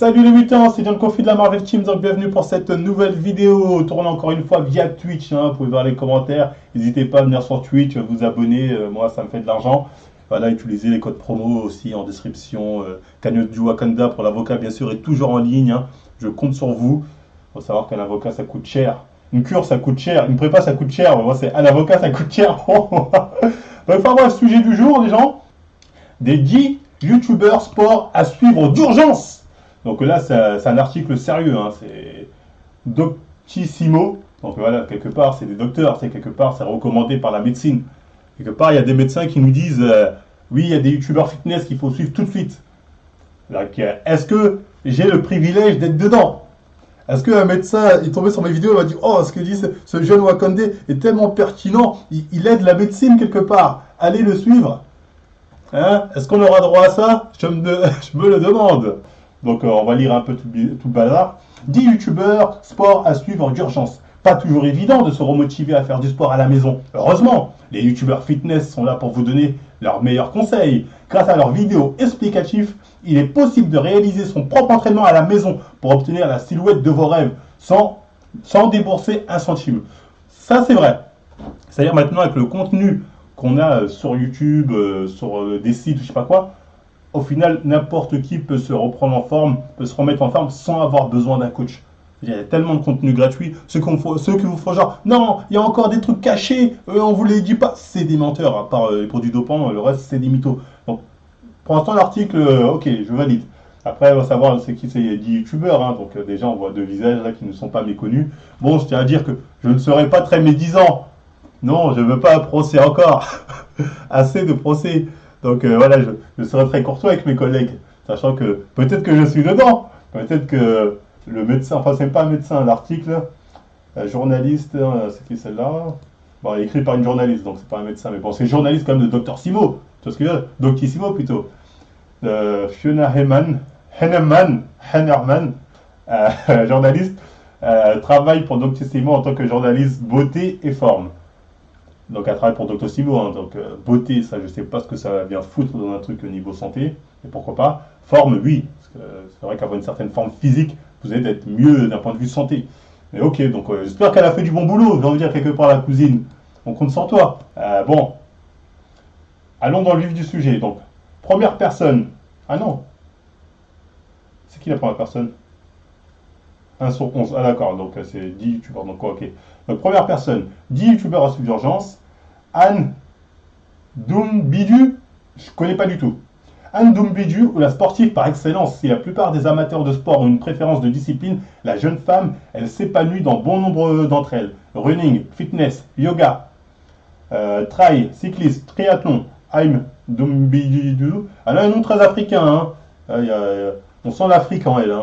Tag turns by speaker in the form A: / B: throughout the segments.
A: Salut les mutants, c'est John Coffey de la Marvel Team, donc bienvenue pour cette nouvelle vidéo, tournée encore une fois via Twitch, vous pouvez voir les commentaires, n'hésitez pas à venir sur Twitch, vous abonner, moi ça me fait de l'argent, voilà, utilisez les codes promo aussi en description, cagnotte du Wakanda pour l'avocat bien sûr est toujours en ligne, je compte sur vous, il faut savoir qu'un avocat ça coûte cher, une cure ça coûte cher, une prépa ça coûte cher, moi c'est un avocat ça coûte cher, enfin bref, sujet du jour les gens, des 10 youtubeurs sport à suivre d'urgence. Donc là, c'est un article sérieux, c'est Doctissimo. Donc voilà, quelque part, c'est des docteurs, c'est quelque part, c'est recommandé par la médecine. Quelque part, il y a des médecins qui nous disent, oui, il y a des youtubeurs fitness qu'il faut suivre tout de suite. Est-ce que j'ai le privilège d'être dedans? Est-ce qu'un médecin est tombé sur mes vidéos et m'a dit, oh, ce que dit ce jeune Wakandé est tellement pertinent, il aide la médecine quelque part, allez le suivre. Est-ce qu'on aura droit à ça? Je me le demande. Donc on va lire un peu tout le bazar. 10 youtubeurs sport à suivre d'urgence. Pas toujours évident de se remotiver à faire du sport à la maison. Heureusement, les youtubeurs fitness sont là pour vous donner leurs meilleurs conseils. Grâce à leurs vidéos explicatives, il est possible de réaliser son propre entraînement à la maison pour obtenir la silhouette de vos rêves sans débourser un centime. Ça c'est vrai. C'est-à-dire maintenant avec le contenu qu'on a sur YouTube, sur des sites, je sais pas quoi, au final, n'importe qui peut se reprendre en forme, peut se remettre en forme sans avoir besoin d'un coach. Il y a tellement de contenu gratuit. Ceux qui vous font genre, non, il y a encore des trucs cachés, on vous les dit pas. C'est des menteurs, à part les produits dopants, le reste, c'est des mythos. Donc, pour l'instant, l'article, ok, je valide. Après, on va savoir c'est qui ces 10 youtubeurs. Donc, déjà, on voit deux visages là qui ne sont pas méconnus. Bon, je tiens à dire que je ne serai pas très médisant. Non, je ne veux pas un procès encore. Assez de procès. Donc voilà, je serai très courtois avec mes collègues, sachant que peut-être que je suis dedans, peut-être que le médecin, enfin c'est pas un médecin, l'article, journaliste, c'est qui celle-là? Bon, écrit par une journaliste, donc c'est pas un médecin, mais bon, c'est journaliste quand même de Dr Simo, tu vois ce que je veux dire? Doctissimo plutôt. Fiona Henneman, journaliste, travaille pour Doctissimo en tant que journaliste beauté et forme. Donc elle travaille pour Doctissimo, donc beauté, ça je sais pas ce que ça vient foutre dans un truc au niveau santé, et pourquoi pas. Forme, oui, parce que c'est vrai qu'avoir une certaine forme physique, vous allez être mieux d'un point de vue santé. Mais ok, donc j'espère qu'elle a fait du bon boulot, j'ai envie de dire quelque part la cousine. On compte sur toi. Bon, allons dans le vif du sujet. Donc, première personne. Ah non. C'est qui la première personne? 1 sur 11. Ah d'accord, donc c'est 10 youtubeurs, donc quoi, ok. Donc première personne, 10 youtubeurs à suivre d'urgence. Anne Doumbidu, je connais pas du tout. Anne Doumbidu, ou la sportive par excellence. Si la plupart des amateurs de sport ont une préférence de discipline, la jeune femme, elle s'épanouit dans bon nombre d'entre elles. Running, fitness, yoga, trail, cycliste, triathlon. Anne Doumbidu, elle a un nom très africain. On sent l'Afrique en elle,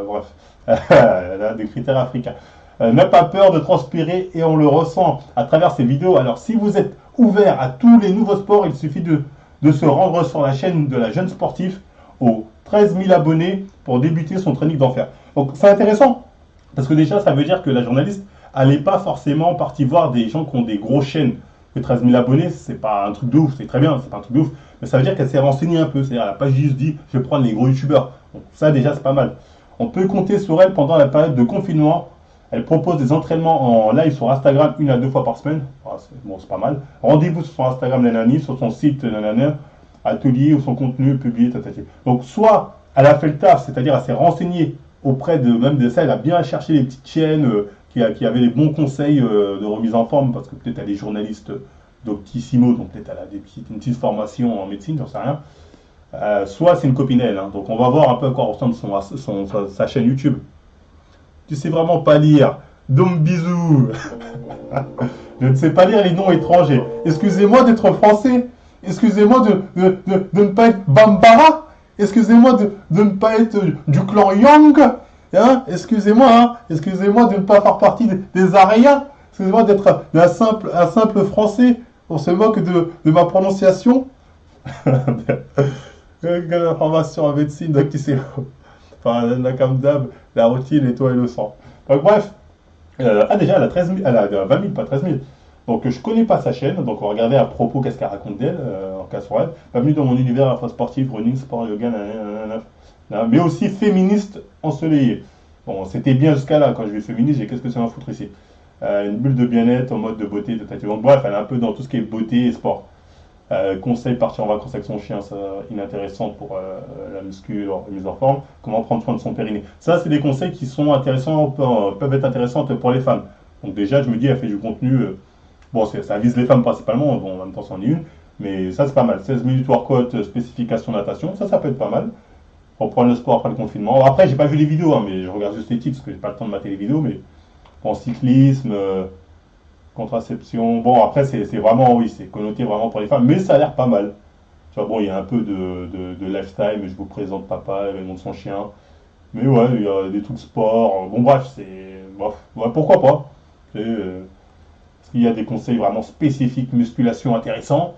A: bref, elle a des critères africains. N'a pas peur de transpirer et on le ressent à travers ses vidéos. Alors si vous êtes ouvert à tous les nouveaux sports, il suffit de se rendre sur la chaîne de la jeune sportive aux 13 000 abonnés pour débuter son training d'enfer. Donc c'est intéressant parce que déjà ça veut dire que la journaliste elle n'est pas forcément partie voir des gens qui ont des grosses chaînes. Les 13 000 abonnés, c'est pas un truc de ouf, c'est très bien, c'est pas un truc de ouf, mais ça veut dire qu'elle s'est renseignée un peu. C'est-à-dire elle n'a pas juste dit je vais prendre les gros youtubeurs. Donc ça déjà c'est pas mal. On peut compter sur elle pendant la période de confinement. Elle propose des entraînements en live sur Instagram 1 à 2 fois par semaine. Bon, c'est pas mal. Rendez-vous sur son Instagram Nanani, sur son site Nanana, atelier où son contenu est publié. Donc, soit elle a fait le taf, c'est-à-dire elle s'est renseignée auprès même de ça, elle a bien cherché les petites chaînes qui avaient les bons conseils de remise en forme, parce que peut-être elle est journaliste Doctissimo, donc peut-être elle a une petite formation en médecine, j'en sais rien. Soit c'est une copine elle. Donc on va voir un peu à quoi ressemble sa chaîne YouTube. Tu sais vraiment pas lire. Donc bisous. Je ne sais pas lire les noms étrangers. Excusez-moi d'être français. Excusez-moi de ne pas être Bambara. Excusez-moi de ne pas être du clan Yang. Excusez-moi. Excusez-moi de ne pas faire partie des Ariens. Excusez-moi d'être un simple français. On se moque de ma prononciation. Information en médecine, donc tu sais. Enfin, la comme d'hab, la routine et toi et le sang. Donc bref, déjà elle a 13 000, elle a 20 000, pas 13 000. Donc je connais pas sa chaîne, donc on va regarder à propos qu'est-ce qu'elle raconte d'elle, en cas sur elle. Bienvenue dans mon univers à la fois sportif, running, sport, yoga, nanana. hein, mais aussi féministe ensoleillée. Bon, c'était bien jusqu'à là, quand je vais féministe, j'ai qu'est-ce que ça va foutre ici. Une bulle de bien-être en mode de beauté, donc bref, elle est un peu dans tout ce qui est beauté et sport. Conseil partir en vacances avec son chien, ça inintéressant pour la muscu, la mise en forme. Comment prendre soin de son périnée. Ça, c'est des conseils qui sont intéressants, peuvent être intéressants pour les femmes. Donc déjà, je me dis, elle fait du contenu. Bon, ça vise les femmes principalement, bon, en même temps, c'en est une. Mais ça, c'est pas mal. 16 minutes workout, spécification natation, ça peut être pas mal. Reprendre le sport après le confinement. Après, j'ai pas vu les vidéos, hein, mais je regarde juste les titres parce que j'ai pas le temps de mater les vidéos. Mais en cyclisme, contraception. Bon, après, c'est vraiment, oui, c'est connoté vraiment pour les femmes, mais ça a l'air pas mal. Tu vois, bon, il y a un peu de lifestyle, mais je vous présente papa, il montre son chien. Mais ouais, il y a des trucs sport. Bon, bref, c'est. Bref, ouais, pourquoi pas. Est-ce qu'il y a des conseils vraiment spécifiques, musculation intéressants?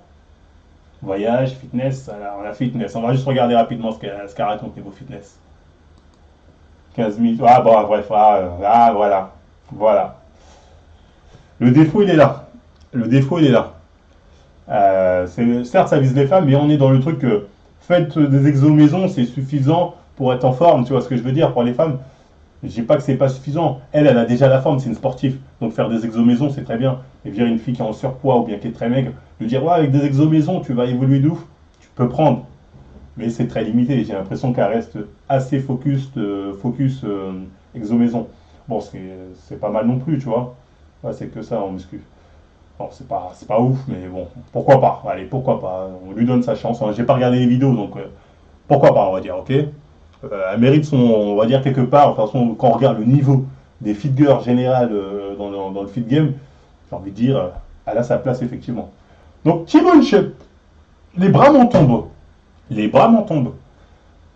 A: Voyage, fitness, alors la fitness. On va juste regarder rapidement ce qu'elle raconte niveau fitness. 15 minutes. Ah, bon, bref, voilà. Voilà. Le défaut, il est là. Le défaut, il est là. Certes, ça vise les femmes, mais on est dans le truc que faites des exos maison, c'est suffisant pour être en forme. Tu vois ce que je veux dire pour les femmes? Je dis pas que c'est pas suffisant. Elle a déjà la forme, c'est une sportive. Donc faire des exos maison, c'est très bien. Et dire une fille qui est en surpoids ou bien qui est très maigre, lui dire ouais, avec des exos maison, tu vas évoluer de ouf. Tu peux prendre. Mais c'est très limité. J'ai l'impression qu'elle reste assez focus exo maison. Bon, c'est pas mal non plus, tu vois. Ouais, c'est que ça en muscu. Bon, c'est pas ouf, mais bon, pourquoi pas. Allez, pourquoi pas. On lui donne sa chance. J'ai pas regardé les vidéos, donc pourquoi pas, on va dire, ok. Elle mérite son, on va dire quelque part, de toute façon, quand on regarde le niveau des fit girls générales dans le fit game, j'ai envie de dire, elle a sa place effectivement. Donc, Thibaut Inchep, les bras m'en tombent. Les bras m'en tombent.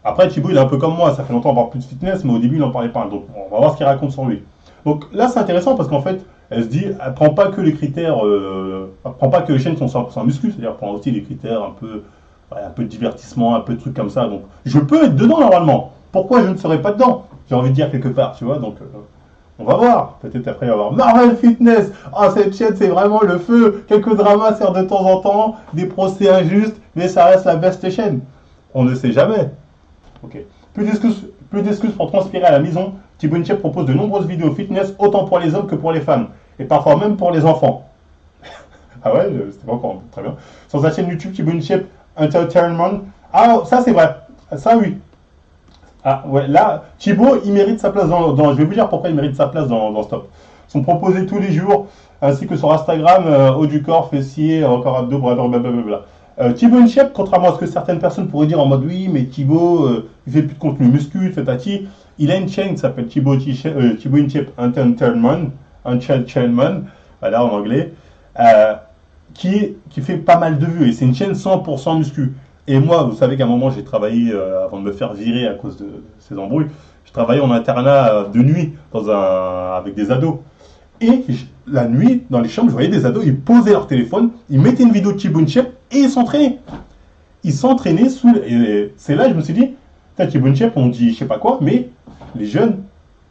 A: Après, Thibaut, il est un peu comme moi, ça fait longtemps avoir plus de fitness, mais au début, il n'en parlait pas. Donc, on va voir ce qu'il raconte sur lui. Donc là, c'est intéressant parce qu'en fait, elle se dit, elle prend pas que les critères, elle prend pas que les chaînes qui sont 100% muscu, c'est-à-dire elle prend aussi les critères un peu, ouais, un peu de divertissement, un peu de trucs comme ça. Donc, je peux être dedans normalement. Pourquoi je ne serais pas dedans? J'ai envie de dire quelque part, tu vois. Donc, on va voir. Peut-être après, il va y avoir Marvel Fitness. Ah, cette chaîne, c'est vraiment le feu. Quelques dramas servent de temps en temps, des procès injustes, mais ça reste la best chaîne. On ne sait jamais. Ok. Plus d'excuses pour transpirer à la maison. Thibaut Inchep propose de nombreuses vidéos fitness, autant pour les hommes que pour les femmes. Et parfois même pour les enfants. Ah ouais, c'était pas encore très bien. Sur sa chaîne YouTube, Thibaut Inchep Entertainment. Ah, ça c'est vrai. Ça oui. Ah ouais, là, Thibaut, il mérite sa place je vais vous dire pourquoi il mérite sa place dans Stop. Ils sont proposés tous les jours, ainsi que sur Instagram, haut du corps, fessier, encore abdos, blablabla. Thibaut Inchep, contrairement à ce que certaines personnes pourraient dire en mode oui, mais Thibaut, il fait plus de contenu muscu, fait tati. Il a une chaîne qui s'appelle Thibaut Inchep Entertainment, voilà en anglais, qui fait pas mal de vues et c'est une chaîne 100% muscu. Et moi, vous savez qu'à un moment, j'ai travaillé, avant de me faire virer à cause de ces embrouilles, je travaillais en internat de nuit avec des ados. Et la nuit, dans les chambres, je voyais des ados, ils posaient leur téléphone, ils mettaient une vidéo de Thibaut Inchep et ils s'entraînaient. Ils s'entraînaient et c'est là que je me suis dit, Thibaut Inchep, on dit je sais pas quoi, mais les jeunes,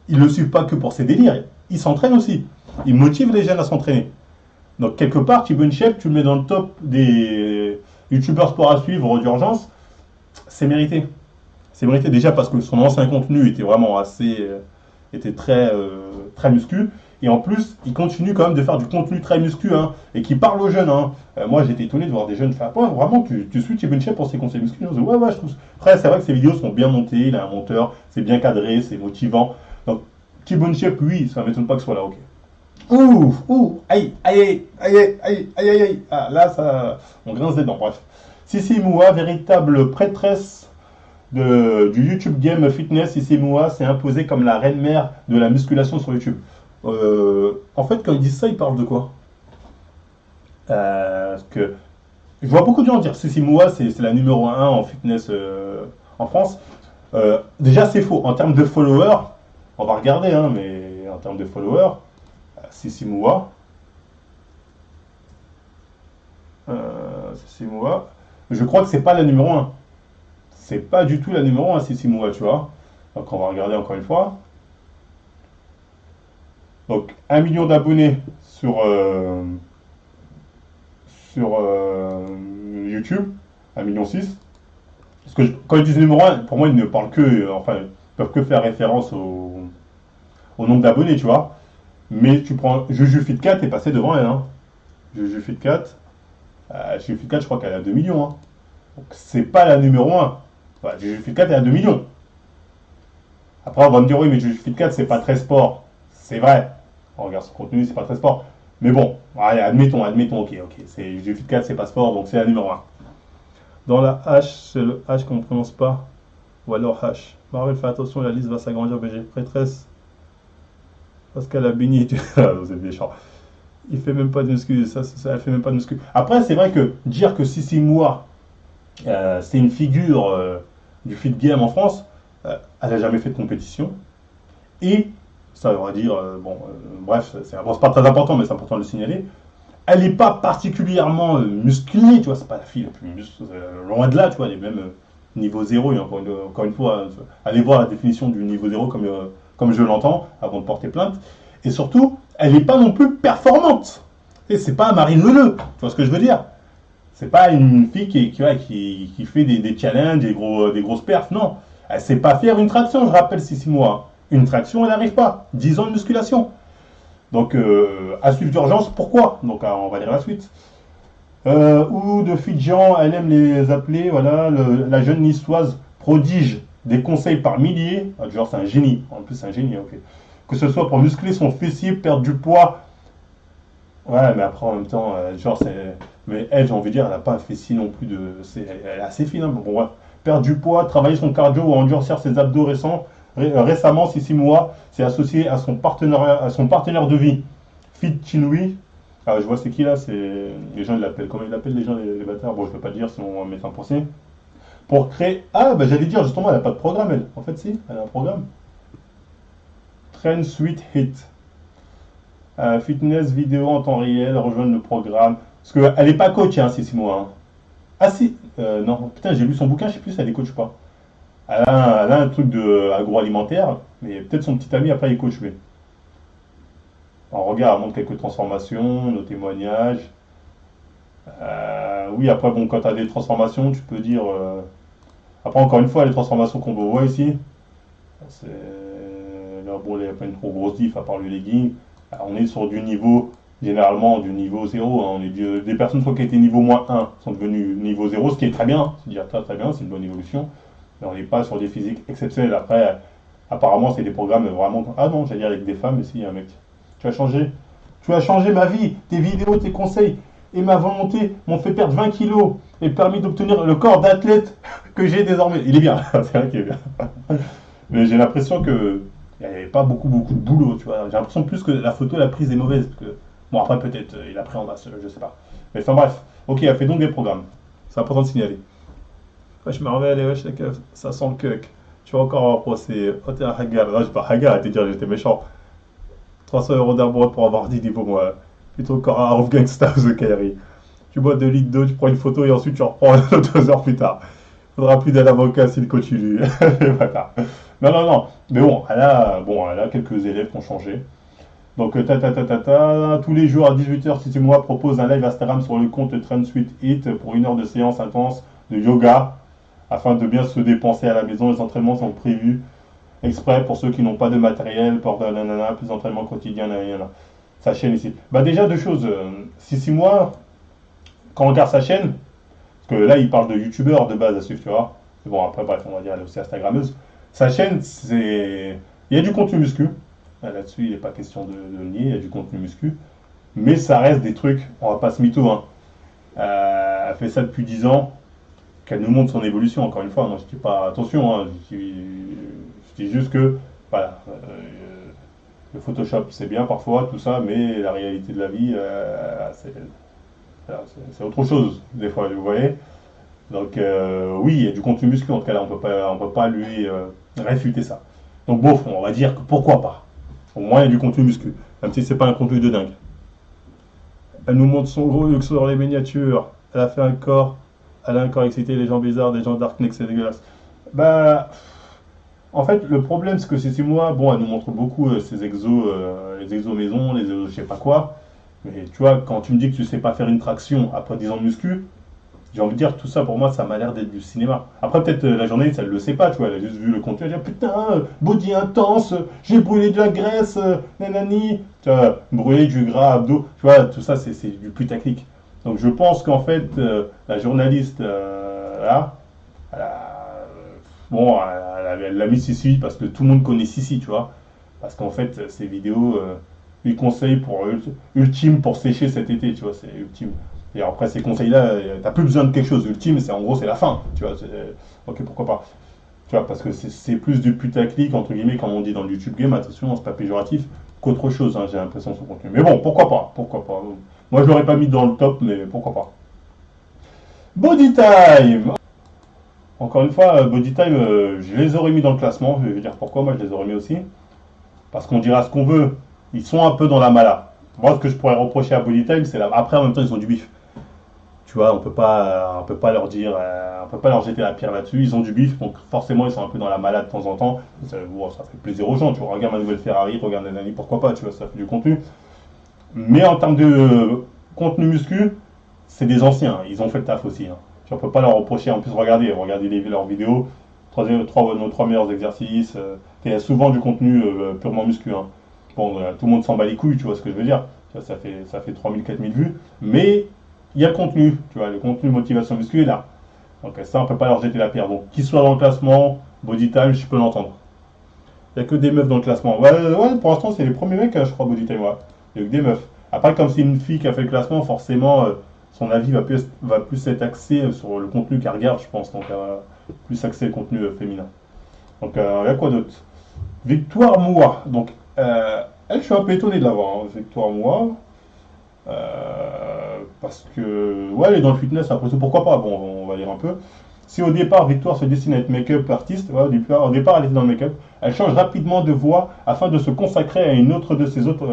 A: ils ne le suivent pas que pour ses délires, ils s'entraînent aussi. Ils motivent les jeunes à s'entraîner. Donc quelque part, Thibaut Inchep, tu le mets dans le top des youtubeurs sport à suivre d'urgence, c'est mérité. C'est mérité déjà parce que son ancien contenu était vraiment était très muscu. Et en plus, il continue quand même de faire du contenu très muscu, hein, et qui parle aux jeunes. Hein. Moi, j'étais étonné de voir des jeunes faire. Ouais, vraiment, tu suis Thibaut Inchep pour ses conseils muscu. Ouais, je trouve. Après, c'est vrai que ses vidéos sont bien montées, il a un monteur, c'est bien cadré, c'est motivant. Donc, Thibaut Inchep, oui, ça ne m'étonne pas que ce soit là, ok. Aïe, aïe, aïe, aïe, aïe, aïe, aïe, aïe. Ah, là, ça, on grince des dents, bref. Sissi Moua, véritable prêtresse du YouTube Game Fitness, Sissi Moua s'est imposée comme la reine-mère de la musculation sur YouTube. En fait, quand ils disent ça, ils parlent de quoi? Que je vois beaucoup de gens dire Sissi Moua, c'est la numéro 1 en fitness en France. Déjà, c'est faux. En termes de followers, on va regarder, hein, mais en termes de followers, Sissi Moua, je crois que c'est pas la numéro 1. C'est pas du tout la numéro 1, Sissi Moua, tu vois. Donc, on va regarder encore une fois. Donc, 1 million d'abonnés sur YouTube, 1,6 million. Parce que quand ils disent numéro un, pour moi, ils ne parlent que, enfin, ils peuvent que faire référence au nombre d'abonnés, tu vois. Mais tu prends Juju Fit 4 est passé devant elle, hein. Juju Fit 4, Juju Fit 4, je crois qu'elle a 2 millions, hein. Donc c'est pas la numéro un. Enfin, Juju Fit 4 est à 2 millions. Après, on va me dire, oui, mais Juju Fit 4, c'est pas très sport. C'est vrai. On regarde son contenu, c'est pas très sport. Mais bon, allez, admettons, ok, ok. Juju Fit 4, c'est pas sport, donc c'est la numéro un. Dans la H, c'est le H qu'on ne prononce pas. Ou alors H. Marvel, fais attention, la liste va s'agrandir, BG. Prêtresse. Parce qu'elle a béni. C'est méchant. Il fait même pas de muscu. Elle fait même pas de muscu. Après, c'est vrai que dire que Sissi Moua, c'est une figure du fit game en France, elle n'a jamais fait de compétition. Et, ça veut dire, bref, c'est pas très important, mais c'est important de le signaler. Elle n'est pas particulièrement musclée, tu vois, c'est pas la fille la plus musclée, loin de là, tu vois, elle est même niveau zéro. Et encore une fois, allez voir la définition du niveau zéro comme je l'entends, avant de porter plainte. Et surtout, elle n'est pas non plus performante. Et c'est pas Marine Leleu, tu vois ce que je veux dire. C'est pas une fille qui fait des challenges, des grosses perfs, non. Elle sait pas faire une traction, je rappelle, 6 mois. Une traction, elle n'arrive pas. 10 ans de musculation. Donc, à suivre d'urgence, pourquoi? Donc, on va lire la suite. Ou de Fidjian, elle aime les appeler, voilà, la jeune niçoise prodige des conseils par milliers. Ah, genre, c'est un génie. En plus, c'est un génie, ok. Que ce soit pour muscler son fessier, perdre du poids. Ouais, mais après, en même temps, genre, c'est. Mais elle, j'ai envie de dire, elle n'a pas un fessier non plus de. Elle est assez fine, hein. Bon, ouais. Perdre du poids, travailler son cardio ou endurcir ses abdos récents. Récemment, Sissi Moua s'est associé à son partenaire de vie, Fit Chinui. Ah, je vois c'est qui là, c'est. Les gens ils l'appellent. Comment ils l'appellent les gens, les bâtards? Bon, je ne peux pas le dire, sinon on va me mettre un procès. Pour créer. Ah, bah j'allais dire justement, elle n'a pas de programme, elle. En fait, si, elle a un programme. Trend Sweet Hit. Fitness vidéo en temps réel, rejoindre le programme. Parce qu'elle n'est pas coach, hein, Sissi Moua, hein. Ah si, non, putain, j'ai lu son bouquin, je sais plus si elle est coach ou pas. Elle a un truc de agroalimentaire, mais peut-être son petit ami après il est coach, mais. En regard, elle montre quelques transformations, nos témoignages. Oui, après, bon, quand tu as des transformations, tu peux dire. Après, encore une fois, les transformations qu'on voit ici, c'est. Là, bon, il n'y a pas une trop grosse diff à part le legging. On est sur du niveau, généralement, du niveau zéro, hein. On est des personnes soit qui étaient niveau moins un sont devenues niveau zéro, ce qui est très bien. C'est déjà très très bien, c'est une bonne évolution. Mais on n'est pas sur des physiques exceptionnels. Après, apparemment, c'est des programmes vraiment. Ah non, j'allais dire avec des femmes, mais si, un mec. Tu as changé. Tu as changé ma vie. Tes vidéos, tes conseils et ma volonté m'ont fait perdre 20 kilos et permis d'obtenir le corps d'athlète que j'ai désormais. Il est bien, c'est vrai qu'il est bien. Mais j'ai l'impression que il n'y avait pas beaucoup de boulot, tu vois. J'ai l'impression plus que la photo, la prise est mauvaise. Bon, après, peut-être, il a pris en masse, je sais pas. Mais enfin, bref. Ok, elle fait donc des programmes. C'est important de signaler. Wesh, Marvel, et wesh, les keufs, ça sent le cuck. Tu vas encore avoir procès. Oh, t'es un hagar. Là, je pas hagar à te dire, j'étais méchant. 300 € d'arbre pour avoir dit niveau moi. Plutôt qu'un of Gangsta The Kairi. Tu bois 2 litres d'eau, tu prends une photo et ensuite tu reprends 2 heures plus tard. Faudra plus d'un avocat si le coach lui. Voilà. Non, non, non. Mais elle a quelques élèves qui ont changé. Donc, tous les jours à 18h, si moi propose un live Instagram sur le compte Trend Suite Hit pour 1 heure de séance intense de yoga afin de bien se dépenser à la maison. Les entraînements sont prévus exprès pour ceux qui n'ont pas de matériel, pour plus d'entraînement quotidien, sa chaîne ici. Bah déjà deux choses. Si 6 mois, quand on regarde sa chaîne, parce que là il parle de youtubeur de base à suivre, tu vois. Mais bon après bref, on va dire elle est aussi instagrammeuse. Sa chaîne, c'est. Il y a du contenu muscu. Là-dessus, il n'est pas question de le nier, il y a du contenu muscu. Mais ça reste des trucs, on va pas se mytho, hein. Elle fait ça depuis 10 ans, qu'elle nous montre son évolution, encore une fois. Moi, je dis pas attention, hein, je dis juste que, voilà, le Photoshop c'est bien parfois, tout ça, mais la réalité de la vie, c'est autre chose, des fois, vous voyez. Donc, oui, il y a du contenu muscu, en tout cas, là, on peut pas lui réfuter ça. Donc, bon, on va dire que pourquoi pas. Au moins, il y a du contenu muscu, même si c'est pas un contenu de dingue. Elle nous montre son gros look sur les miniatures. Elle a fait un corps. Elle a un corps excité, les gens bizarres, des gens dark neck, c'est dégueulasse. Bah, en fait, le problème, c'est que c'est moi, bon, elle nous montre beaucoup ses exos, les exos maison, les exos je sais pas quoi. Mais tu vois, quand tu me dis que tu sais pas faire une traction après 10 ans de muscu, J'ai envie de dire, tout ça pour moi, ça m'a l'air d'être du cinéma. Après, peut-être la journaliste, elle le sait pas, tu vois, elle a juste vu le contenu, elle a dit putain, body intense, j'ai brûlé de la graisse, nanani, tu vois, brûler du gras, abdos, tu vois, tout ça, c'est du putaclic. Donc je pense qu'en fait, la journaliste, là, elle a- bon, elle l'a mis Sissi parce que tout le monde connaît Sissi, tu vois. Parce qu'en fait, ces vidéos, lui conseils pour ultime pour sécher cet été, tu vois, c'est ultime. Et après ces conseils-là, t'as plus besoin de quelque chose. Ultime, c'est en gros, c'est la fin, tu vois. Ok, pourquoi pas. Tu vois, parce que c'est plus du putaclic, entre guillemets, comme on dit dans le YouTube game, attention, c'est pas péjoratif, qu'autre chose, hein, j'ai l'impression, son contenu. Mais bon, pourquoi pas, pourquoi pas. Moi, je l'aurais pas mis dans le top, mais pourquoi pas. Body Time. Encore une fois, Body Time, je les aurais mis dans le classement. Je vais vous dire pourquoi. Moi, je les aurais mis aussi. Parce qu'on dira ce qu'on veut. Ils sont un peu dans la mala. Moi, ce que je pourrais reprocher à Body Time, c'est là. Après, en même temps, ils ont du bif. Tu vois, on peut pas leur dire, on peut pas leur jeter la pierre là-dessus. Ils ont du bif, donc forcément, ils sont un peu dans la mala de temps en temps. Bon, ça fait plaisir aux gens. Tu vois, regarde ma nouvelle Ferrari, regarde Nanani, pourquoi pas. Tu vois, ça fait du contenu. Mais en termes de contenu muscu, c'est des anciens. Ils ont fait le taf aussi. Hein. On ne peut pas leur reprocher. En plus, regardez leurs vidéos. Nos trois meilleurs exercices. Il y a souvent du contenu purement muscu. Hein. Bon, tout le monde s'en bat les couilles, tu vois ce que je veux dire. Ça fait 3000, 4000 vues. Mais il y a le contenu. Tu vois, le contenu motivation muscu est là. Donc ça, on ne peut pas leur jeter la pierre. Donc, qu'ils soient dans le classement, Body Time, je peux l'entendre. Il n'y a que des meufs dans le classement. Ouais, pour l'instant, c'est les premiers mecs, je crois, Body Time. Ouais. Il n'y a que des meufs. Après, comme c'est une fille qui a fait le classement, forcément, son avis va plus être axé sur le contenu qu'elle regarde, je pense. Donc, plus axé le contenu féminin. Donc, il y a quoi d'autre? Victoire Moua. Donc, elle, je suis un peu étonné de l'avoir. Hein, Victoire Moua. Parce que, ouais, elle est dans le fitness, après tout, pourquoi pas? Bon, on va lire un peu. Si au départ Victoire se destine à être make-up artiste, ouais, au départ elle était dans le make-up, elle change rapidement de voie afin de se consacrer à une autre de ses autres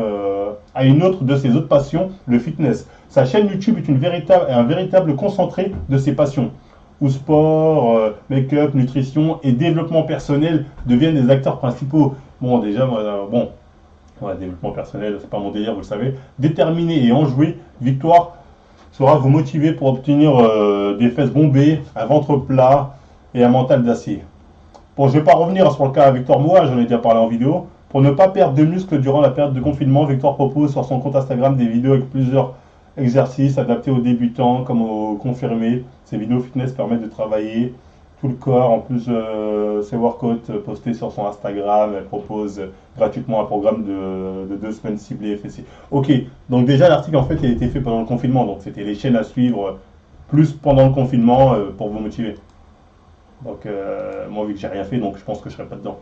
A: passions, le fitness. Sa chaîne YouTube est un véritable concentré de ses passions, où sport, make-up, nutrition et développement personnel deviennent des acteurs principaux. Bon, déjà, bon, ouais, développement personnel, c'est pas mon délire, vous le savez. Déterminé et enjoué, Victoire saura vous motiver pour obtenir des fesses bombées, un ventre plat et un mental d'acier. Bon, je ne vais pas revenir sur le cas à Victor Moua, j'en ai déjà parlé en vidéo. Pour ne pas perdre de muscles durant la période de confinement, Victor propose sur son compte Instagram des vidéos avec plusieurs exercices adaptés aux débutants comme aux confirmés. Ces vidéos fitness permettent de travailler tout le corps. En plus, ses workouts postés sur son Instagram, elle propose gratuitement un programme de 2 semaines ciblé FSC. Ok, donc déjà l'article en fait il a été fait pendant le confinement, donc c'était les chaînes à suivre plus pendant le confinement pour vous motiver. Donc moi vu que j'ai rien fait, donc je pense que je serais pas dedans.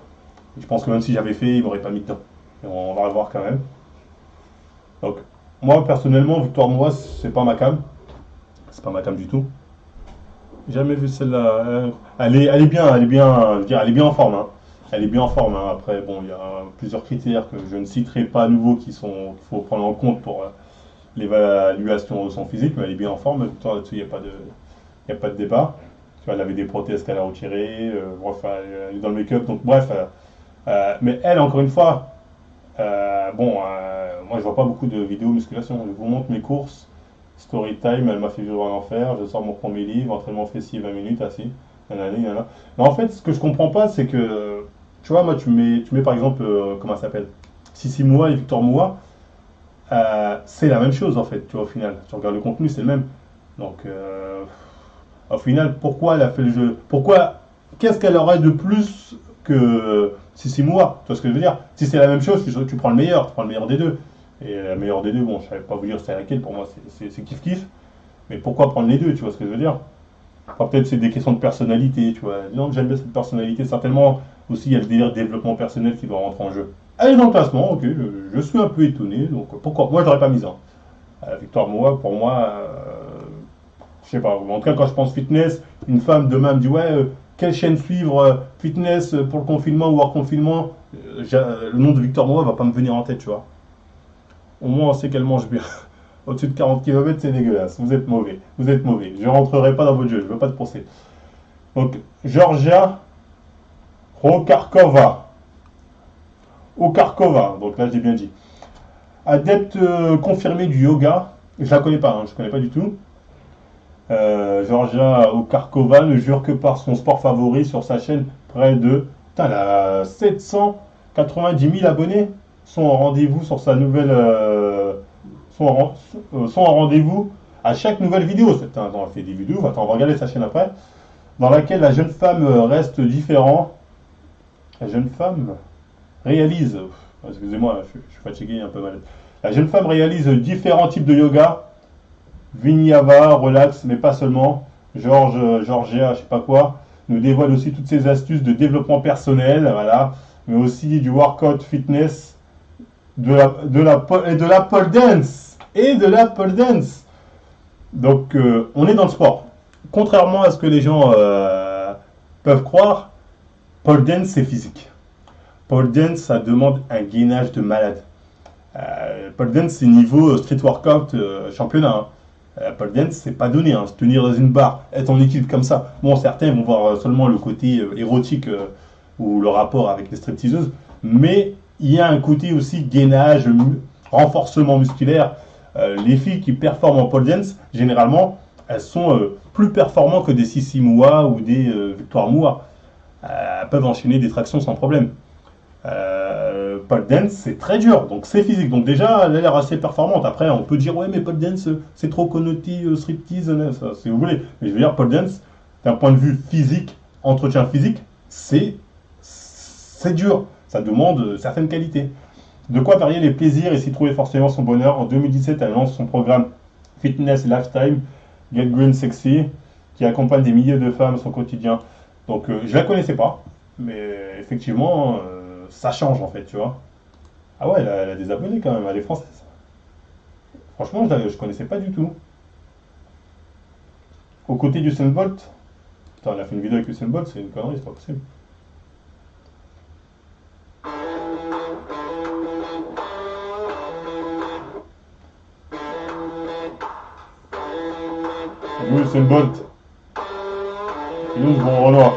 A: Et je pense que même si j'avais fait, il m'aurait pas mis dedans. Et on va le voir quand même. Donc moi personnellement, Victoire Mois, c'est pas ma cam. C'est pas ma cam du tout. Jamais vu celle-là. Elle est bien, je veux dire, elle est bien en forme. Hein. Elle est bien en forme. Hein. Après, bon, il y a plusieurs critères que je ne citerai pas à nouveau qu'il faut prendre en compte pour l'évaluation de son physique, mais elle est bien en forme. Là-dessus, il n'y a pas de débat. Tu vois, elle avait des prothèses qu'elle a retirées. Bref, elle est dans le make-up. Donc, bref. Mais elle, encore une fois, bon, moi, je vois pas beaucoup de vidéos musculation. Je vous montre mes courses. Story time, elle m'a fait vivre un enfer. Je sors mon premier livre, entraînement fessier 20 minutes, assis. Nanana, nanana. Mais en fait, ce que je comprends pas, c'est que, tu vois, moi, tu mets par exemple, comment ça s'appelle Sissi Moua et Victor Moua, c'est la même chose en fait, tu vois, au final. Tu regardes le contenu, c'est le même. Donc, au final, pourquoi elle a fait le jeu? Qu'est-ce qu'elle aurait de plus que Sissi Moua? Tu vois ce que je veux dire? Si c'est la même chose, tu prends tu prends le meilleur des deux. Et la meilleure des deux, bon, je ne savais pas vous dire c'est laquelle, pour moi c'est kiff-kiff. Mais pourquoi prendre les deux, tu vois ce que je veux dire? Enfin, peut-être c'est des questions de personnalité, tu vois. Non, j'aime bien cette personnalité. Certainement aussi, il y a le délire de développement personnel qui doit rentrer en jeu. Elle est dans le classement, ok, je suis un peu étonné, donc pourquoi? Moi, je l'aurais pas mise. Hein. Victoire Moa, pour moi, je sais pas. En tout cas, quand je pense fitness, une femme demain me dit ouais, quelle chaîne suivre fitness pour le confinement ou hors confinement le nom de Victor Moa va pas me venir en tête, tu vois. Au moins, on sait qu'elle mange bien. Au-dessus de 40 km, c'est dégueulasse. Vous êtes mauvais. Vous êtes mauvais. Je ne rentrerai pas dans votre jeu. Je ne veux pas de procès. Donc, Georgia Rokarkova. Okarkova. Donc là, j'ai bien dit. Adepte confirmée du yoga. Je la connais pas. Hein, je ne connais pas du tout. Georgia Okarkova ne jure que par son sport favori sur sa chaîne. Près de... Putain, elle a 790 000 abonnés. Sont en rendez-vous sur sa nouvelle... sont en rendez-vous à chaque nouvelle vidéo. Attends, elle fait des vidéos. Attends, on va regarder sa chaîne après. Dans laquelle la jeune femme reste différente. La jeune femme réalise... Excusez-moi, je suis fatigué, un peu malade. La jeune femme réalise différents types de yoga. Vinyasa, relax, mais pas seulement. Georgia, je sais pas quoi, nous dévoile aussi toutes ses astuces de développement personnel, voilà, mais aussi du workout fitness, et de la pole dance. Et de la pole dance. Donc, on est dans le sport. Contrairement à ce que les gens peuvent croire, pole dance, c'est physique. Pole dance, ça demande un gainage de malade. Pole dance, c'est niveau street workout championnat. Hein. Pole dance, c'est pas donné. Hein. Se tenir dans une barre, être en équipe comme ça. Bon, certains vont voir seulement le côté érotique ou le rapport avec les stripteaseuses. Mais il y a un côté aussi gainage, renforcement musculaire. Les filles qui performent en pole dance, généralement, elles sont plus performantes que des Sissi Moua ou des Victoire Moua. Elles peuvent enchaîner des tractions sans problème. Pole dance, c'est très dur, donc c'est physique. Donc déjà, elle a l'air assez performante. Après, on peut dire, ouais, mais pole dance, c'est trop connoté striptease, ça, si vous voulez. Mais je veux dire, pole dance, d'un point de vue physique, entretien physique, c'est dur. Ça demande certaines qualités. De quoi varier les plaisirs et s'y trouver forcément son bonheur. En 2017, elle lance son programme Fitness Lifetime, Get Green Sexy, qui accompagne des milliers de femmes à son quotidien. Donc, je la connaissais pas, mais effectivement, ça change en fait, tu vois. Ah ouais, elle a des abonnés quand même, elle est française. Franchement, je connaissais pas du tout. Aux côtés du Usain Bolt. Putain, elle a fait une vidéo avec Usain Bolt, c'est une connerie, c'est pas possible. Oui, Usain Bolt. Et nous, bon Renoir.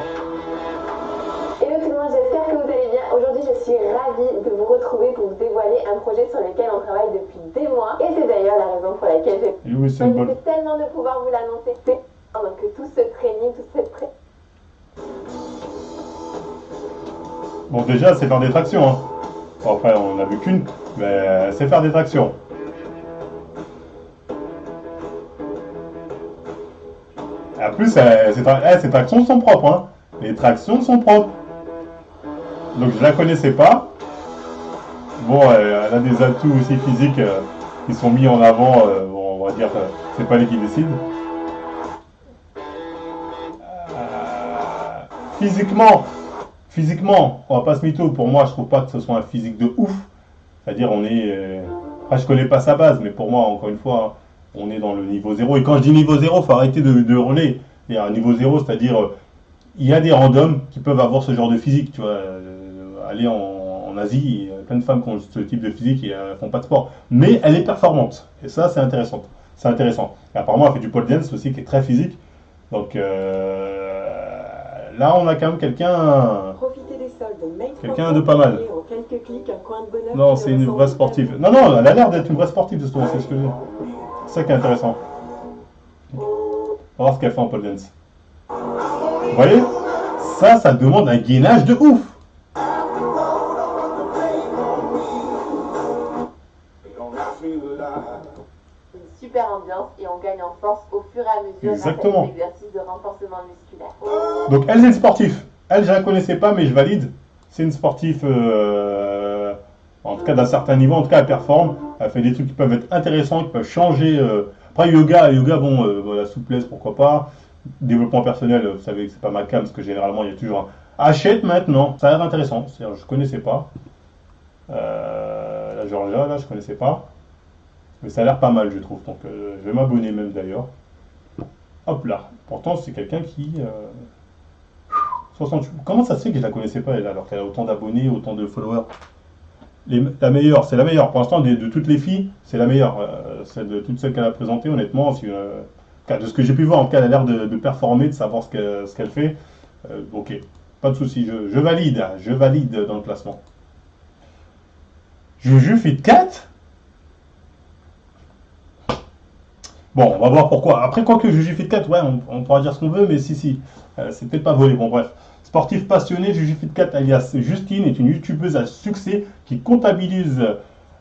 B: Hello tout le monde, j'espère que vous allez bien. Aujourd'hui, je suis ravie de vous retrouver pour vous dévoiler un projet sur lequel on travaille depuis des mois. Et c'est d'ailleurs la raison pour laquelle je suis tellement de pouvoir vous l'annoncer. Donc tout ce training, toute cette
A: Bon, déjà, c'est faire des tractions. Hein. Bon, après, on n'a vu qu'une, mais c'est faire des tractions. Et en plus, ces tractions sont propres. Hein. Les tractions sont propres. Donc, je la connaissais pas. Bon, elle a des atouts aussi physiques qui sont mis en avant. Bon, on va dire, c'est pas elle qui décide. Physiquement, on va pas se mytho. Pour moi, je trouve pas que ce soit un physique de ouf. C'est-à-dire, on est. Après, je connais pas sa base, mais pour moi, encore une fois, on est dans le niveau 0. Et quand je dis niveau 0, faut arrêter de relais. Il y a un niveau 0, c'est-à-dire, il y a des randoms qui peuvent avoir ce genre de physique. Tu vois, aller en Asie, il y a plein de femmes qui ont ce type de physique et font pas de sport. Mais elle est performante. Et ça, c'est intéressant. C'est intéressant. Et apparemment, elle fait du pole dance aussi, qui est très physique. Donc, là, on a quand même quelqu'un de pas mal. Non, c'est une vraie sportive. Non, elle a l'air d'être une vraie sportive, justement, c'est ce que je veux dire. C'est ça qui est intéressant. On va voir ce qu'elle fait en pole dance. Vous voyez? Ça demande un gainage de ouf.
B: Une super ambiance et on gagne en force au fur et à mesure
A: Exactement.
B: grâce à des exercices de renforcement musculaire.
A: Donc elle, c'est une sportive. Elle, je la connaissais pas, mais je valide. C'est une sportive, en tout cas d'un certain niveau. En tout cas, elle performe. Elle fait des trucs qui peuvent être intéressants, qui peuvent changer. Après, yoga, bon, la souplesse, pourquoi pas. Développement personnel, vous savez que c'est pas ma cam, parce que généralement, il y a toujours un... Achète maintenant. Ça a l'air intéressant. C'est-à-dire, je connaissais pas. La Georgia, là, je connaissais pas. Mais ça a l'air pas mal, je trouve. Donc, je vais m'abonner même d'ailleurs. Hop là. Pourtant, c'est quelqu'un qui... 68. Comment ça se fait que je la connaissais pas, elle, alors qu'elle a autant d'abonnés, autant de followers? La meilleure, c'est la meilleure. Pour l'instant, de toutes les filles, c'est la meilleure. De toutes celles qu'elle a présentées, honnêtement, de ce que j'ai pu voir, en tout cas, elle a l'air de performer, de savoir ce qu'elle fait. Ok, pas de souci. Je valide dans le classement. Juju Fit 4. Bon, on va voir pourquoi. Après, quoi que Juju Fit 4, ouais, on pourra dire ce qu'on veut, mais si. C'est peut-être pas volé. Bon, bref. Sportif passionné, Juju Fit 4 alias Justine est une youtubeuse à succès qui comptabilise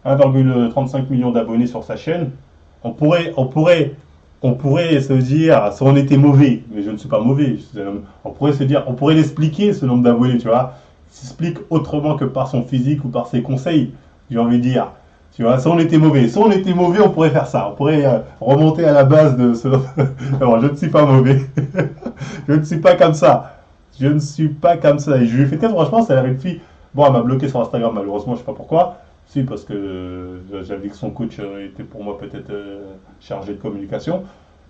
A: 1,35 million d'abonnés sur sa chaîne. On pourrait se dire, si on était mauvais, mais je ne suis pas mauvais, on pourrait se dire, on pourrait l'expliquer ce nombre d'abonnés, tu vois. Il s'explique autrement que par son physique ou par ses conseils, j'ai envie de dire. Tu vois, si on était mauvais, on pourrait faire ça. On pourrait remonter à la base de ce. Alors, je ne suis pas mauvais. Je ne suis pas comme ça. Je ne suis pas comme ça. Et je lui ai fait tête, franchement, ça a l'air une fille. Bon, elle m'a bloqué sur Instagram, malheureusement, je ne sais pas pourquoi. Si, parce que j'avais dit que son coach était pour moi peut-être chargé de communication.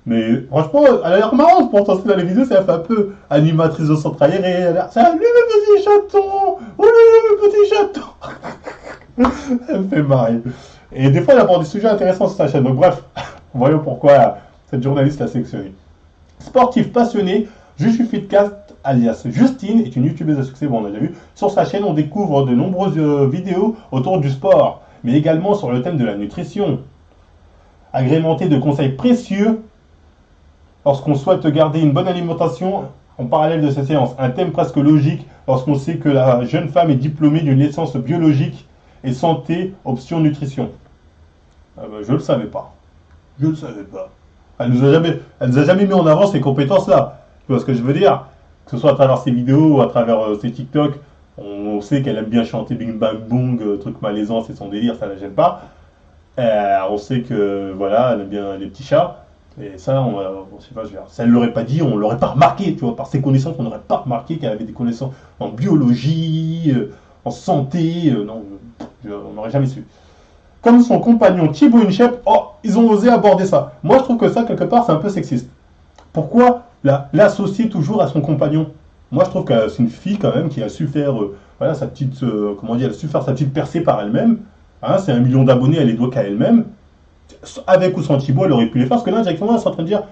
A: Mais franchement, elle a l'air marrante pour tenter dans les vidéos, ça fait un peu animatrice de centre aéré. Elle a l'air, salut mes petits chatons! Oh mes petits chatons! Elle me fait marrer. Et des fois, elle aborde des sujets intéressants sur sa chaîne. Donc bref, voyons pourquoi cette journaliste l'a sélectionnée. Sportif passionné, Juju Fit 4 alias Justine est une youtubeuse à succès, bon on a déjà vu. Sur sa chaîne, on découvre de nombreuses vidéos autour du sport, mais également sur le thème de la nutrition. Agrémentée de conseils précieux lorsqu'on souhaite garder une bonne alimentation en parallèle de ces séances. Un thème presque logique lorsqu'on sait que la jeune femme est diplômée d'une licence biologique et santé, option nutrition. Ah ben, je ne le savais pas. Je ne le savais pas. Elle nous a jamais mis en avant ces compétences-là. Tu vois ce que je veux dire? Que ce soit à travers ses vidéos ou à travers ses TikTok, on sait qu'elle aime bien chanter Bing Bang Boom, truc malaisant, c'est son délire, ça ne la gêne pas. On sait que voilà, elle aime bien les petits chats. Et ça, on sait pas, si elle ne l'aurait pas dit, on ne l'aurait pas remarqué, tu vois, par ses connaissances, on n'aurait pas remarqué qu'elle avait des connaissances en biologie, en santé, non, on n'aurait jamais su. Comme son compagnon Thibaut Inchep, oh, ils ont osé aborder ça. Moi, je trouve que ça, quelque part, c'est un peu sexiste. Pourquoi l'associer toujours à son compagnon? Moi, je trouve que c'est une fille, quand même, qui a su faire, voilà, sa petite, comment dire, elle a su faire sa petite percée par elle-même. Hein, c'est 1 million d'abonnés, elle les doit qu'à elle-même. Avec ou sans Thibaut, elle aurait pu les faire. Parce que là, directement, elle est en train de dire,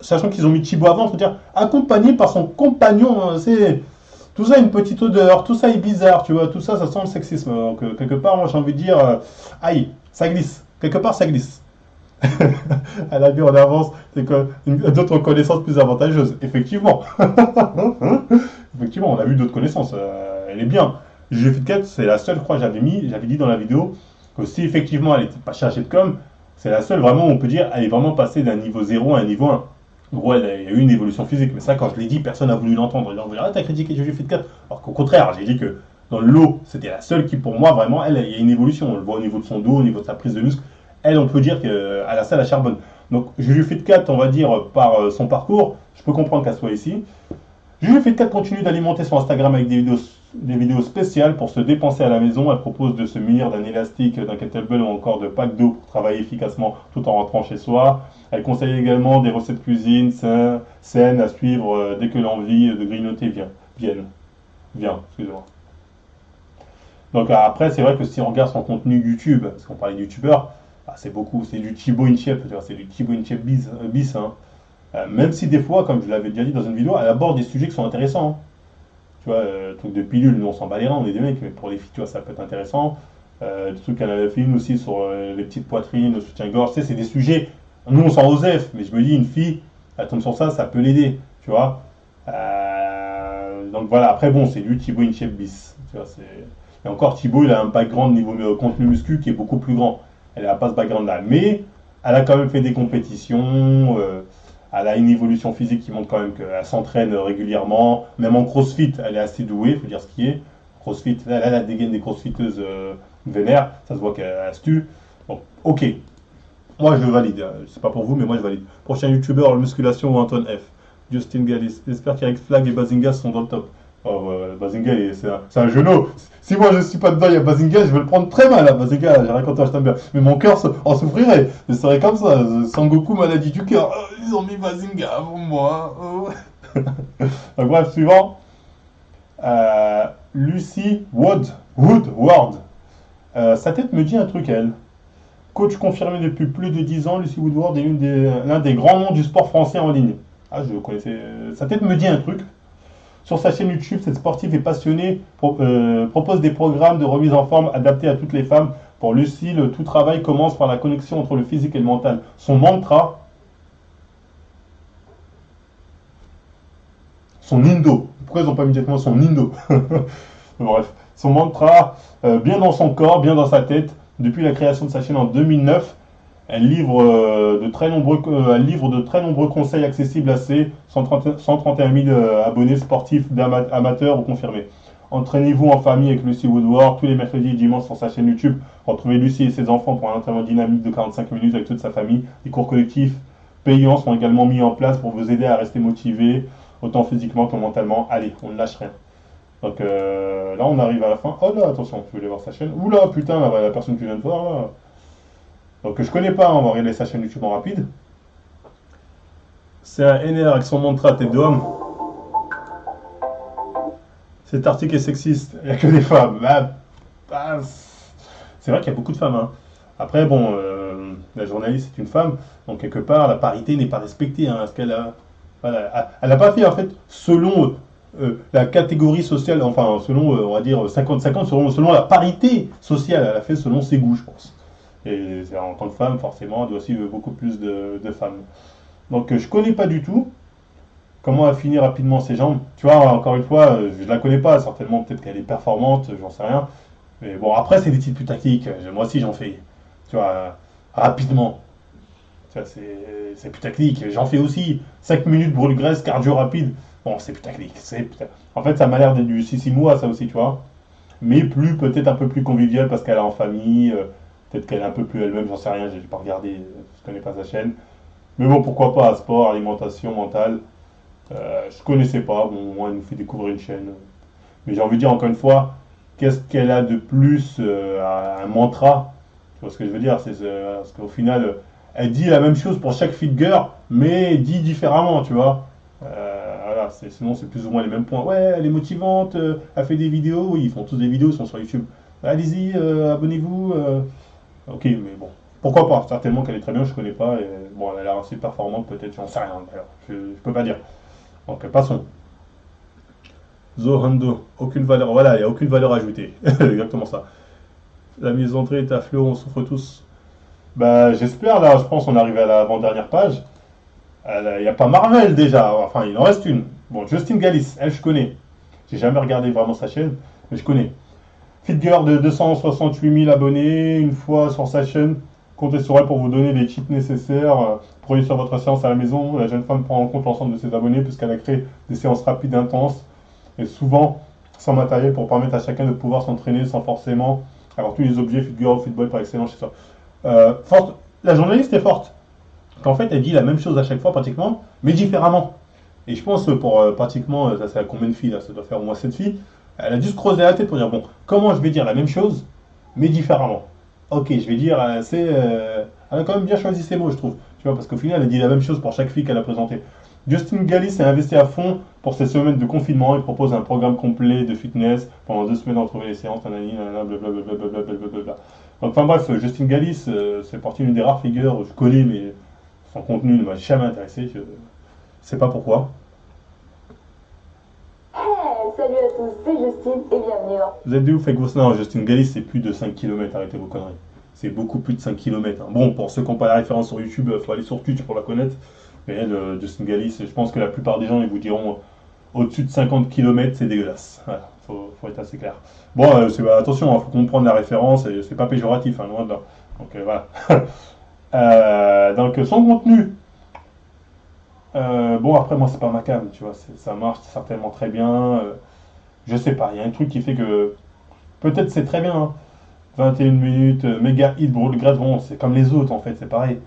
A: sachant qu'ils ont mis Thibaut avant, se dire, accompagné par son compagnon, hein, c'est. Tout ça a une petite odeur, tout ça est bizarre, tu vois, tout ça, ça sent le sexisme. Donc, quelque part, moi, j'ai envie de dire, aïe, ça glisse. Quelque part, ça glisse. Elle a mis en avance d'autres connaissances plus avantageuses. Effectivement. Effectivement, on a vu d'autres connaissances. Elle est bien. Juju Fit 4, c'est la seule, je crois, j'avais dit dans la vidéo, que si effectivement elle n'était pas chargée de com, c'est la seule vraiment où on peut dire elle est vraiment passée d'un niveau 0 à un niveau 1. En gros, il y a eu une évolution physique, mais ça, quand je l'ai dit, personne n'a voulu l'entendre. On va arrête à critiquer Juju Fit 4. Alors qu'au contraire, j'ai dit que dans le lot, c'était la seule qui, pour moi, vraiment, il y a une évolution. On le voit au niveau de son dos, au niveau de sa prise de muscle. Elle, on peut dire qu'à la salle à charbonne. Donc, Juju Fit 4, on va dire, par son parcours, je peux comprendre qu'elle soit ici. Juju Fit 4 continue d'alimenter son Instagram avec des vidéos spéciales pour se dépenser à la maison. Elle propose de se munir d'un élastique, d'un kettlebell ou encore de packs d'eau pour travailler efficacement tout en rentrant chez soi. Elle conseille également des recettes cuisine saines à suivre dès que l'envie de grignoter vient, excusez-moi. Donc après, c'est vrai que si on regarde son contenu YouTube, parce qu'on parlait de youtubeur, c'est beaucoup, c'est du Thibaut Inchep, c'est du Thibaut Inchep bis. Hein. Même si des fois, comme je l'avais déjà dit dans une vidéo, elle aborde des sujets qui sont intéressants. Hein. Tu vois, truc de pilule, nous on s'en bat les reins, on est des mecs, mais pour les filles, tu vois, ça peut être intéressant. Des trucs qu'elle avait fait une aussi sur les petites poitrines, le soutien-gorge, tu sais, c'est des sujets, nous on s'en osef, mais je me dis, une fille, elle tombe sur ça, ça peut l'aider, tu vois. Donc voilà, après bon, c'est du Thibaut Inchep bis. Tu vois, et encore, Thibaut, il a un background niveau contenu muscu qui est beaucoup plus grand. Elle n'a pas ce background-là, mais elle a quand même fait des compétitions, elle a une évolution physique qui montre quand même qu'elle s'entraîne régulièrement, même en crossfit, elle est assez douée, il faut dire ce qui est. Crossfit, là, elle a la dégaine des crossfiteuses vénères, ça se voit qu'elle se tue. Bon, ok, moi je valide, c'est pas pour vous, mais moi je valide. Prochain youtubeur, musculation ou Anton F. Justin Galis, j'espère qu'Eric Flag et Bazinga sont dans le top. Oh, Bazinga, c'est un genou. Si moi je suis pas dedans, il y a Bazinga, je vais le prendre très mal. Hein. Bazinga, j'ai rien contre toi, je t'aime bien. Mais mon cœur en souffrirait. Je serais comme ça. Sangoku, maladie du cœur. Oh, ils ont mis Bazinga avant moi. Oh. Donc, bref, suivant. Lucy Woodward. Sa tête me dit un truc, elle. Coach confirmé depuis plus de 10 ans, Lucy Woodward est l'un des grands noms du sport français en ligne. Ah, je connaissais. Sa tête me dit un truc. Sur sa chaîne YouTube, cette sportive et passionnée propose des programmes de remise en forme adaptés à toutes les femmes. Pour Lucie, tout travail commence par la connexion entre le physique et le mental. Son mantra, son indo. Pourquoi ils n'ont pas immédiatement son indo? Bref, son mantra, bien dans son corps, bien dans sa tête. Depuis la création de sa chaîne en 2009, elle livre, de très nombreux conseils accessibles à ses 131 000 abonnés sportifs amateurs ou confirmés. Entraînez-vous en famille avec Lucy Woodward tous les mercredis et dimanches sur sa chaîne YouTube. Retrouvez Lucy et ses enfants pour un entraînement dynamique de 45 minutes avec toute sa famille. Les cours collectifs payants sont également mis en place pour vous aider à rester motivé, autant physiquement que mentalement. Allez, on ne lâche rien. Donc là, on arrive à la fin. Oh là, attention, je voulais voir sa chaîne. Oula, putain, la personne que je viens de voir là. Donc je connais pas, on va regarder sa chaîne YouTube en rapide. C'est un NR avec son mantra tête d'homme. Cet article est sexiste, il n'y a que des femmes. C'est vrai qu'il y a beaucoup de femmes. Hein. Après, bon, la journaliste est une femme, donc quelque part, la parité n'est pas respectée. Hein, parce qu'elle a, voilà, elle n'a pas fait, en fait, selon la catégorie sociale, enfin, selon, on va dire, 50-50, selon la parité sociale. Elle a fait selon ses goûts, je pense. Et en tant que femme, forcément, elle doit aussi beaucoup plus de femmes. Donc, je connais pas du tout comment affiner rapidement ses jambes. Tu vois, encore une fois, je la connais pas, certainement, peut-être qu'elle est performante, j'en sais rien. Mais bon, après, c'est des titres plus tactiques. Moi aussi, j'en fais. Tu vois, rapidement. Tu vois, c'est putaclic. J'en fais aussi. 5 minutes brûle-graisse, cardio rapide. Bon, c'est putaclic. En fait, ça m'a l'air d'être du Sissimua, ça aussi, tu vois. Mais peut-être un peu plus convivial parce qu'elle est en famille. Peut-être qu'elle est un peu plus elle-même, j'en sais rien. J'ai pas regardé, je connais pas sa chaîne. Mais bon, pourquoi pas, sport, alimentation, mentale. Je connaissais pas. Bon, moi, elle nous fait découvrir une chaîne. Mais j'ai envie de dire, encore une fois, qu'est-ce qu'elle a de plus à un mantra? Tu vois ce que je veux dire? Parce qu'au final, elle dit la même chose pour chaque figure, mais dit différemment, tu vois. Voilà, sinon, c'est plus ou moins les mêmes points. Ouais, elle est motivante, elle fait des vidéos. Oui, ils font tous des vidéos, ils sont sur YouTube. Allez-y, abonnez-vous. Ok, mais bon. Pourquoi pas? Certainement qu'elle est très bien, je connais pas. Et, bon, elle a l'air assez performante, peut-être, j'en sais rien. Alors, je peux pas dire. Donc, passons. Zohando, aucune valeur. Voilà, il n'y a aucune valeur ajoutée. Exactement ça. La mise d'entrée est à flot, on souffre tous. Bah, j'espère, là, je pense qu'on arrive à l'avant-dernière page. Il n'y a pas Marvel déjà, enfin, il en reste une. Bon, Justine Galis, elle, je connais. J'ai jamais regardé vraiment sa chaîne, mais je connais. Fit Girl de 268 000 abonnés, une fois sur sa chaîne. Comptez sur elle pour vous donner les cheats nécessaires. Prenez sur votre séance à la maison. La jeune femme prend en compte l'ensemble de ses abonnés puisqu'elle a créé des séances rapides et intenses. Et souvent sans matériel pour permettre à chacun de pouvoir s'entraîner sans forcément avoir tous les objets Fit Girl, Fit Boy par excellence chez soi. La journaliste est forte. Qu'en fait, elle dit la même chose à chaque fois pratiquement, mais différemment. Et je pense pour pratiquement, ça c'est à combien de filles là? Ça doit faire au moins 7 filles. Elle a dû se creuser la tête pour dire, bon, comment je vais dire la même chose, mais différemment. Ok, je vais dire, elle a quand même bien choisi ses mots, je trouve. Tu vois, parce qu'au final, elle dit la même chose pour chaque fille qu'elle a présentée. Justine Galis s'est investi à fond pour ces semaines de confinement. Il propose un programme complet de fitness. Pendant 2 semaines, on retrouver les séances, blablabla. Enfin bref, Justine Galis, c'est partie d'une des rares figures que je connais, mais son contenu ne m'a jamais intéressé. Je sais pas pourquoi.
B: Salut à tous, c'est Justine et bienvenue.
A: Vous êtes de ouf avec vos... Non, Justine Galis, c'est plus de 5 km, arrêtez vos conneries. C'est beaucoup plus de 5 km. Hein. Bon, pour ceux qui n'ont pas la référence sur YouTube, il faut aller sur Twitch pour la connaître. Mais elle, Justine Galis, je pense que la plupart des gens, ils vous diront au-dessus de 50 km, c'est dégueulasse. Voilà, faut être assez clair. Bon, attention, il faut comprendre la référence, et c'est pas péjoratif, hein, loin de là. Donc voilà. Donc son contenu... bon, après, moi, c'est pas ma cam, tu vois, ça marche certainement très bien. Je sais pas, il y a un truc qui fait que peut-être c'est très bien. Hein. 21 minutes, méga hit, brûle graisse, bon, c'est comme les autres en fait, c'est pareil.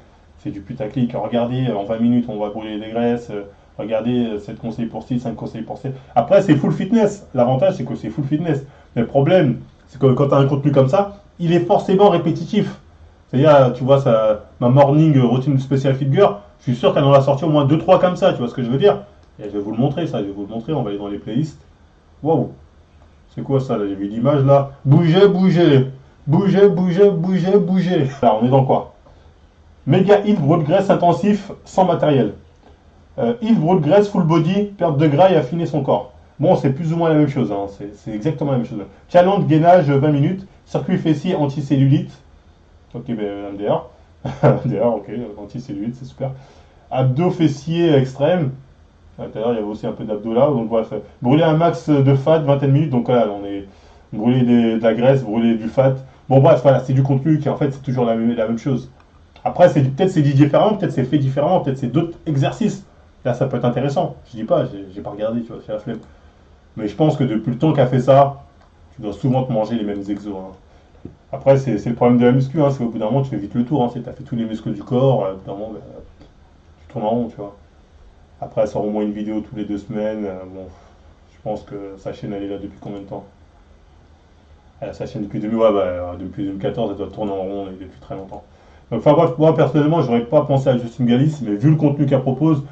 A: C'est du putaclic. Regardez, en 20 minutes, on va brûler des graisses. Regardez, 7 conseils pour ci, 5 conseils pour ci. Après, c'est full fitness. L'avantage, c'est que c'est full fitness. Mais le problème, c'est que quand tu as un contenu comme ça, il est forcément répétitif. C'est-à-dire, tu vois, ma morning routine spéciale fit girl, je suis sûr qu'elle en a sorti au moins 2-3 comme ça, tu vois ce que je veux dire? Et je vais vous le montrer, ça, je vais vous le montrer, on va aller dans les playlists. Waouh! C'est quoi ça là? J'ai vu l'image là. Bougez, bougez! Bougez, bougez, bougez, bougez! Là, on est dans quoi? Méga hit brûle graisse intensif sans matériel. Hit brûle graisse full body, perte de gras et affiner son corps. Bon, c'est plus ou moins la même chose, hein. C'est exactement la même chose. Challenge gainage 20 minutes, circuit fessier anticellulite. Ok, ben MDR. MDR, ok, anticellulite, c'est super. Abdos fessiers extrêmes. Tout à l'heure, il y avait aussi un peu d'abdos là. Donc bref, brûler un max de fat, vingtaine de minutes. Donc là, on est brûler de la graisse, brûler du fat. Bon bref, voilà, c'est du contenu qui en fait c'est toujours la même chose. Après, peut-être c'est dit différemment, peut-être c'est fait différemment, peut-être c'est d'autres exercices. Là, ça peut être intéressant. Je dis pas, j'ai pas regardé, tu vois, c'est la flemme. Mais je pense que depuis le temps qu'a fait ça, tu dois souvent te manger les mêmes exos. Hein. Après, c'est le problème de la muscu, hein, c'est qu'au bout d'un moment, tu fais vite le tour. Hein, tu as fait tous les muscles du corps, au bout d'un moment, bah, tu tournes en rond, tu vois. Après, elle sort au moins une vidéo tous les 2 semaines. Bon, je pense que sa chaîne, elle est là depuis combien de temps? Elle a sa chaîne depuis 2014, elle doit tourner en rond et depuis très longtemps. Donc, enfin bref, moi personnellement, j'aurais pas pensé à Justine Galis, mais vu le contenu qu'elle propose,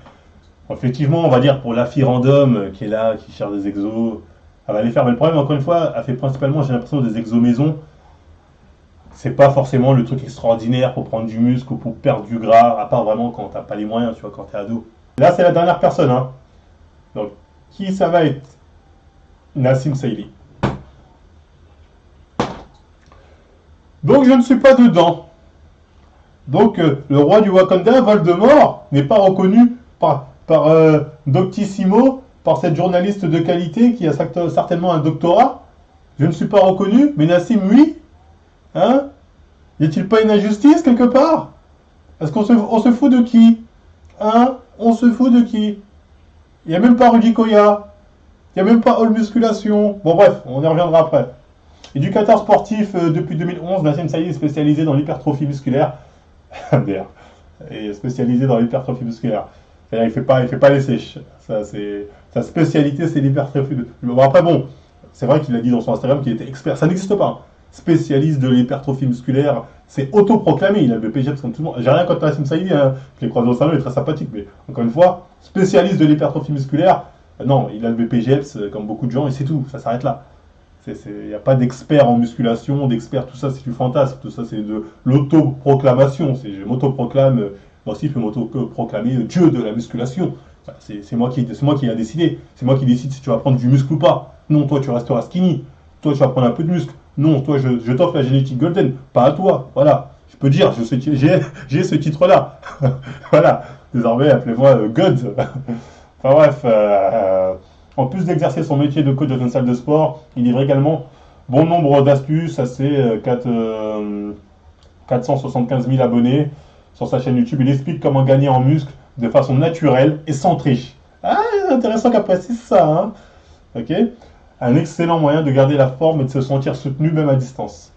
A: effectivement, on va dire pour la fille random qui est là, qui cherche des exos, elle va les faire. Mais le problème, encore une fois, elle fait principalement, j'ai l'impression, des exos maison. C'est pas forcément le truc extraordinaire pour prendre du muscle ou pour perdre du gras, à part vraiment quand t'as pas les moyens, tu vois, quand t'es ado. Là, c'est la dernière personne, hein. Donc, qui ça va être? Nassim Saïli. Donc, je ne suis pas dedans. Donc, le roi du Wakanda, Voldemort, n'est pas reconnu par Doctissimo, par cette journaliste de qualité qui a certainement un doctorat. Je ne suis pas reconnu, mais Nassim, oui. Hein? Y a-t-il pas une injustice quelque part? Est-ce qu'on se fout de qui? Hein? On se fout de qui? Il n'y a même pas Rudy Koya. Il n'y a même pas All Musculation. Bon bref, on y reviendra après. Éducateur sportif depuis 2011, Nassim Saïdi est spécialisé dans l'hypertrophie musculaire. Merde. Et spécialisé dans l'hypertrophie musculaire. Il fait pas les sèches. Sa spécialité, c'est l'hypertrophie. Bon, après, bon, c'est vrai qu'il a dit dans son Instagram qu'il était expert. Ça n'existe pas. Spécialiste de l'hypertrophie musculaire, c'est autoproclamé. Il a le BPGEPS comme tout le monde. J'ai rien contre Nassim Saïdi, hein. Je l'ai croisé au salon, il est très sympathique. Mais encore une fois, spécialiste de l'hypertrophie musculaire, non, il a le BPGEPS comme beaucoup de gens et c'est tout. Ça s'arrête là. Il n'y a pas d'expert en musculation, d'expert, tout ça c'est du fantasme, tout ça c'est de l'autoproclamation. Je m'autoproclame, moi aussi je peux m'autoproclamer Dieu de la musculation. C'est moi qui a décidé. C'est moi qui décide si tu vas prendre du muscle ou pas. Non, toi tu resteras skinny. Toi tu vas prendre un peu de muscle. Non, toi je t'offre la génétique golden. Pas à toi. Voilà. Je peux dire, j'ai ce titre-là. Voilà. Désormais, appelez-moi God. Enfin bref. En plus d'exercer son métier de coach dans une salle de sport, il livre également bon nombre d'astuces à ses 475 000 abonnés sur sa chaîne YouTube. Il explique comment gagner en muscle de façon naturelle et sans triche. Ah, c'est intéressant qu'elle précise ça. Hein, ok. Un excellent moyen de garder la forme et de se sentir soutenu même à distance.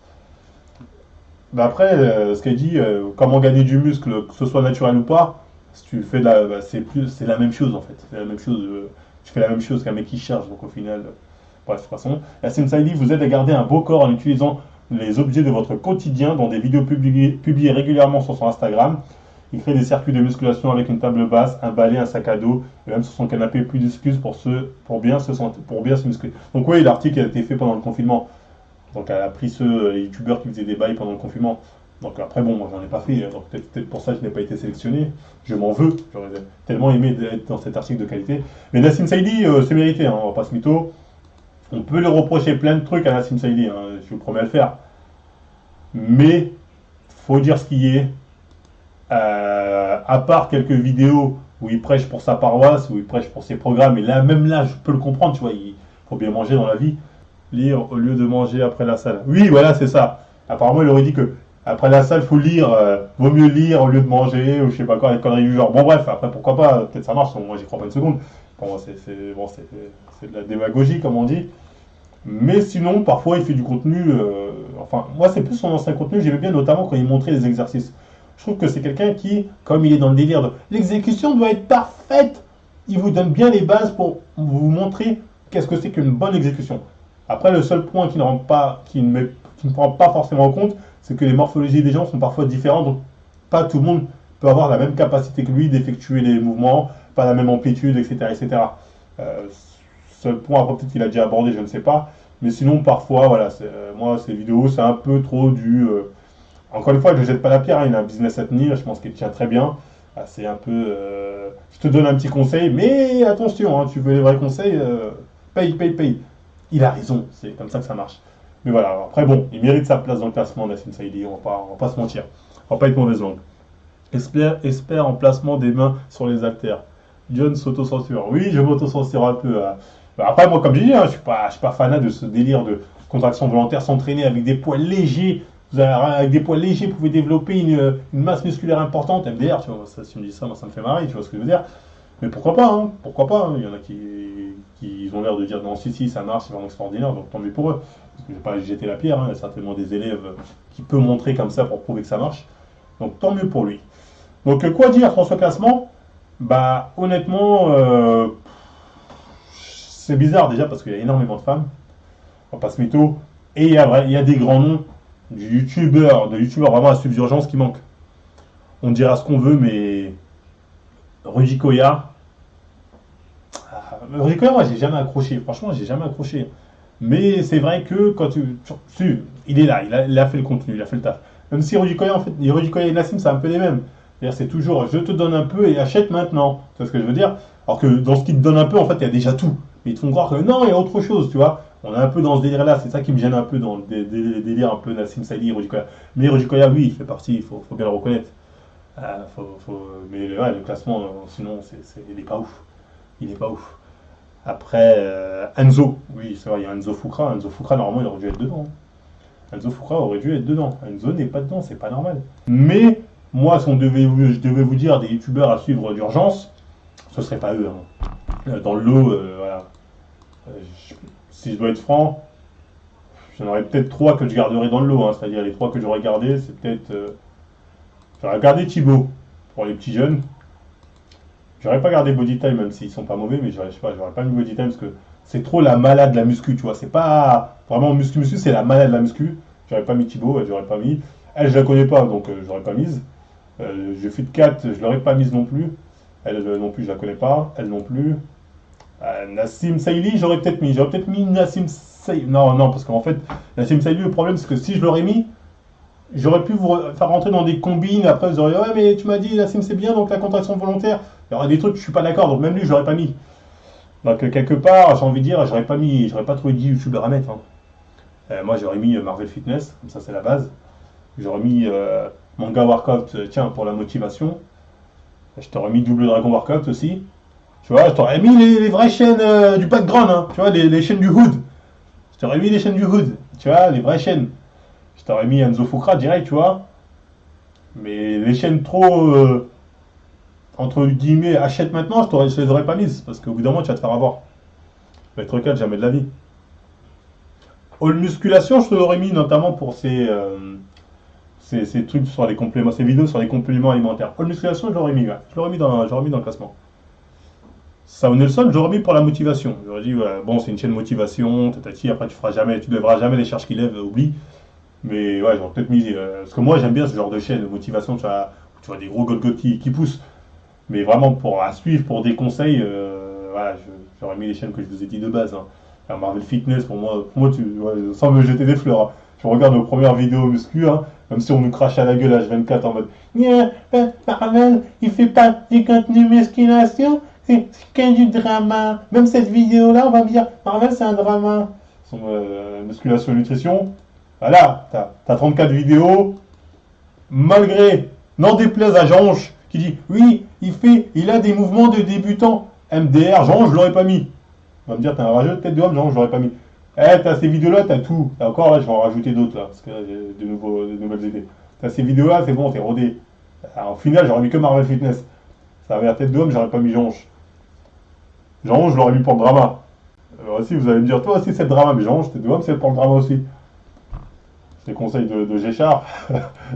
A: Bah après, ce qu'elle dit, comment gagner du muscle, que ce soit naturel ou pas, si tu fais c'est la même chose en fait. C'est la même chose. Tu fais la même chose qu'un mec qui cherche, donc au final, bref, de toute façon. Nassim Saïdi vous aide à garder un beau corps en utilisant les objets de votre quotidien dans des vidéos publiées régulièrement sur son Instagram. Il crée des circuits de musculation avec une table basse, un balai, un sac à dos, et même sur son canapé, plus d'excuses pour bien se muscler. Donc oui, l'article a été fait pendant le confinement. Donc elle a pris ceux youtubeurs qui faisaient des bails pendant le confinement. Donc après, bon, moi j'en ai pas fait, donc peut-être pour ça je n'ai pas été sélectionné. Je m'en veux, j'aurais tellement aimé être dans cet article de qualité. Mais Nassim Saïdi, c'est mérité, hein, on va pas se mytho. On peut lui reprocher plein de trucs à Nassim Saïdi, hein, je vous promets à le faire. Mais, faut dire ce qui est. À part quelques vidéos où il prêche pour sa paroisse, où il prêche pour ses programmes, et là, même là, je peux le comprendre, tu vois, il faut bien manger dans la vie. Lire au lieu de manger après la salle. Oui, voilà, c'est ça. Apparemment, il aurait dit que après la salle, il faut lire, vaut mieux lire au lieu de manger, ou je sais pas quoi, les conneries du genre. Bon, bref, après, pourquoi pas, peut-être ça marche, moi, j'y crois pas une seconde. Bon, c'est de la démagogie, comme on dit. Mais sinon, parfois, il fait du contenu. Enfin, moi, c'est plus son ancien contenu, j'aimais bien, notamment quand il montrait les exercices. Je trouve que c'est quelqu'un qui, comme il est dans le délire de l'exécution doit être parfaite, il vous donne bien les bases pour vous montrer qu'est-ce que c'est qu'une bonne exécution. Après, le seul point qui ne prend pas forcément en compte, c'est que les morphologies des gens sont parfois différentes, donc pas tout le monde peut avoir la même capacité que lui d'effectuer les mouvements, pas la même amplitude, etc. etc. Seul point, après peut-être qu'il a déjà abordé, je ne sais pas, mais sinon parfois, voilà, moi ces vidéos, c'est un peu trop du... Encore une fois, je ne jette pas la pierre, hein, il a un business à tenir, je pense qu'il tient très bien. C'est un peu... je te donne un petit conseil, mais attention, hein, tu veux les vrais conseils, paye. Il a raison, c'est comme ça que ça marche. Mais voilà, après bon, il mérite sa place dans le classement, Nassim Saïdi, on va pas se mentir. On va pas être mauvaise langue. Espère en placement des mains sur les haltères. John s'auto-censure. Oui, je m'auto-censure un peu. Après, moi, comme j'ai dit, hein, je suis pas fanat de ce délire de contraction volontaire, s'entraîner avec des poids légers. Avec des poids légers, vous pouvez développer une masse musculaire importante. MDR, tu vois, ça, si tu me dis ça, moi, ça me fait marrer, tu vois ce que je veux dire. Mais pourquoi pas, hein, pourquoi pas, hein. Il y en a qui ont l'air de dire non, si, ça marche, c'est vraiment extraordinaire, donc tant mieux pour eux. Parce que je vais pas jeter la pierre, hein. Il y a certainement des élèves qui peuvent montrer comme ça pour prouver que ça marche. Donc tant mieux pour lui. Donc quoi dire, François Classement? Bah honnêtement, c'est bizarre déjà parce qu'il y a énormément de femmes, on passe mytho, et il y a des grands noms de youtubeurs vraiment à suivre d'urgence qui manquent. On dira ce qu'on veut, mais Rudy Koya, moi j'ai jamais accroché, franchement j'ai jamais accroché. Mais c'est vrai que quand il est là, il a fait le contenu, il a fait le taf. Même si Rudy Koya, en fait, Rudy Koya et Nassim c'est un peu les mêmes. C'est toujours je te donne un peu et achète maintenant. Tu vois ce que je veux dire? Alors que dans ce qui te donne un peu, en fait, il y a déjà tout. Mais ils te font croire que non, il y a autre chose, tu vois. On est un peu dans ce délire-là, c'est ça qui me gêne un peu dans le délire un peu Nassim Saïdi, Rudy Koya. Mais Rudy Koya, oui, il fait partie, il faut bien le reconnaître. Mais ouais, le classement, sinon, il est pas ouf. Il est pas ouf. Après, Enzo, oui, c'est vrai, il y a Enzo Fukra. Enzo Fukra, normalement, il aurait dû être dedans. Enzo Fukra aurait dû être dedans. Enzo n'est pas dedans, c'est pas normal. Mais, moi, si je devais vous dire des youtubeurs à suivre d'urgence, ce serait pas eux. Hein. Dans le lot, voilà. Si je dois être franc, j'en aurais peut-être 3 que je garderais dans le lot. Hein. C'est-à-dire les 3 que j'aurais gardés, c'est peut-être. J'aurais gardé Thibaut pour les petits jeunes. J'aurais pas gardé Body Time, même s'ils sont pas mauvais, mais j'aurais pas mis Body Time parce que c'est trop la malade de la muscu, tu vois. C'est pas vraiment muscu, c'est la malade de la muscu. J'aurais pas mis Thibaut, j'aurais pas mis. Elle, je la connais pas, donc j'aurais pas mise. Je fais de 4, je l'aurais pas mise non plus. Elle non plus, je la connais pas. Elle non plus. Nassim Saïli, j'aurais peut-être mis. J'aurais peut-être mis Nassim Saïli. Non, parce qu'en fait, Nassim Saïli, le problème, c'est que si je l'aurais mis, j'aurais pu vous faire rentrer dans des combines. Après, vous auriez ouais, mais tu m'as dit, Nassim, c'est bien, donc la contraction volontaire. Il y aurait des trucs que je suis pas d'accord, donc même lui, je l'aurais pas mis. Donc, quelque part, j'ai envie de dire, j'aurais pas trouvé 10 youtubeurs à mettre. Hein. Moi, j'aurais mis Marvel Fitness, comme ça, c'est la base. J'aurais mis Manga Workout, tiens, pour la motivation. Je t'aurais mis Double Dragon Workout aussi. Tu vois, je t'aurais mis les vraies chaînes du background, hein. Tu vois, les chaînes du hood. Je t'aurais mis les chaînes du hood, tu vois, les vraies chaînes. Je t'aurais mis Enzo Fukra direct, tu vois. Mais les chaînes trop, entre guillemets, achète maintenant, je les aurais pas mises. Parce qu'au bout d'un moment, tu vas te faire avoir. Ça va être le cas jamais de la vie. All Musculation, je te l'aurais mis notamment pour ces trucs sur les compléments, ces vidéos sur les compléments alimentaires. All Musculation, je l'aurais mis, ouais. Je l'aurais mis dans le classement. Sao Nelson, j'aurais mis pour la motivation. J'aurais dit, ouais, bon, c'est une chaîne motivation, tatati, après tu devras jamais les charges qui lèvent, oublie. Mais ouais, j'aurais peut-être mis. Parce que moi, j'aime bien ce genre de chaîne de motivation, tu vois des gros Golgoth qui poussent. Mais vraiment, à suivre, pour des conseils, voilà, j'aurais mis les chaînes que je vous ai dit de base. Hein. Alors, Marvel Fitness, pour moi sans me jeter des fleurs. Hein. Je regarde nos premières vidéos muscu, hein, même si on nous crache à la gueule H24 en mode Marvel, il fait pas du contenu musculation, c'est que du drama. Même cette vidéo-là, on va me dire Marvel, c'est un drama. Son musculation et nutrition. Voilà, t'as 34 vidéos, malgré, n'en déplaise à Jean-Ange, qui dit, oui, il a des mouvements de débutant. MDR, Jean-Ange, je l'aurais pas mis. On va me dire, t'as un rageux de tête de homme, Jean-Ange, je l'aurais pas mis. T'as ces vidéos-là, t'as tout. Et encore, là, je vais en rajouter d'autres, là, parce que là, j'ai de nouvelles idées. T'as ces vidéos-là, c'est bon, t'es rodé. Alors, au final, j'aurais mis que Marvel Fitness. Ça avait la tête de homme, j'aurais pas mis Jean-Ange. Jean-Ange, je l'aurais mis pour le drama. Alors aussi, vous allez me dire, toi aussi, c'est le drama, mais Jean-Ange, tête de homme, c'est pour le drama aussi. C'est le conseil de Géchard,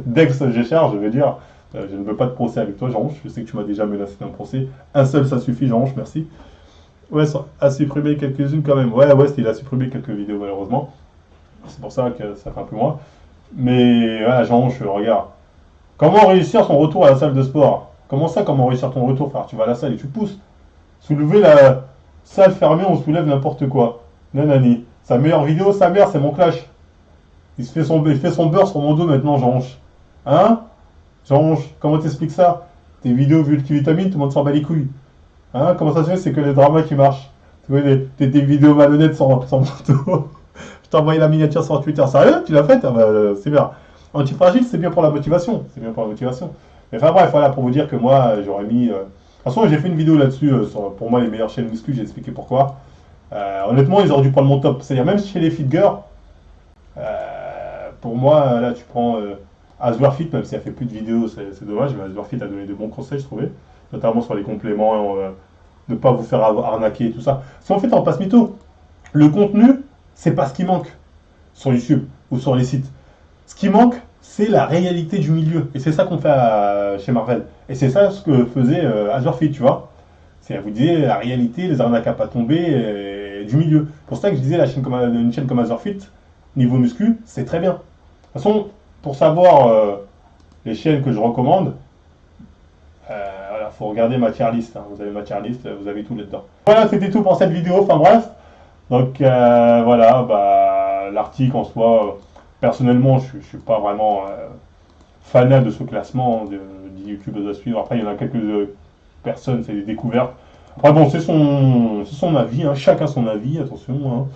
A: d'ex-Géchard, je vais dire. Je ne veux pas de procès avec toi, Jean-Ange. Je sais que tu m'as déjà menacé d'un procès. Un seul, ça suffit, Jean-Ange, merci. Ouais, ça a supprimé quelques-unes quand même. Ouais, il a supprimé quelques vidéos, malheureusement. C'est pour ça que ça fait un peu moins. Mais voilà, Jean-Ange, regarde. Comment réussir son retour à la salle de sport? Comment réussir ton retour, frère? Tu vas à la salle et tu pousses. Soulever la salle fermée, on soulève n'importe quoi. Nanani. Sa meilleure vidéo, sa mère, c'est mon clash. Il fait son beurre sur mon dos maintenant, Jean-Ange. Hein? Jean-Ange, comment t'expliques ça? Tes vidéos multivitamines, tout le monde s'en bat les couilles. Hein? Comment ça se fait? C'est que les dramas qui marchent. Tu vois, tes vidéos malhonnêtes sans moto. Je t'ai envoyé la miniature sur Twitter. Sérieux? Tu l'as faite? Ah bah, c'est bien. Antifragile, c'est bien pour la motivation. C'est bien pour la motivation. Mais enfin bref, voilà, pour vous dire que moi, j'aurais mis façon, j'ai fait une vidéo là-dessus, sur pour moi les meilleures chaînes muscu, j'ai expliqué pourquoi. Honnêtement, ils auraient dû prendre mon top. C'est-à-dire, même chez les fit girls, pour moi, là, tu prends Aswerfit, même si elle fait plus de vidéos, c'est dommage, mais Aswerfit a donné de bons conseils, je trouvais, notamment sur les compléments, ne pas vous faire arnaquer et tout ça. Si en fait, on passe mytho, le contenu, c'est pas ce qui manque sur YouTube ou sur les sites. Ce qui manque, c'est la réalité du milieu. Et c'est ça qu'on fait chez Marvel. Et c'est ça ce que faisait Azurfit, tu vois. C'est à vous dire la réalité, les arnaques à pas tomber du milieu. Pour ça que je disais, une chaîne comme Azurfit, niveau muscu, c'est très bien. De toute façon, pour savoir les chaînes que je recommande, voilà, faut regarder ma tier list. Hein. Vous avez ma tier list, vous avez tout là-dedans. Voilà, c'était tout pour cette vidéo. Enfin bref. Donc voilà, bah, l'article en soi, personnellement, je ne suis pas vraiment fanat de ce classement de YouTubeurs à suivre. Après, il y en a quelques personnes, c'est des découvertes. Après, bon, c'est son avis, hein. Chacun son avis, attention.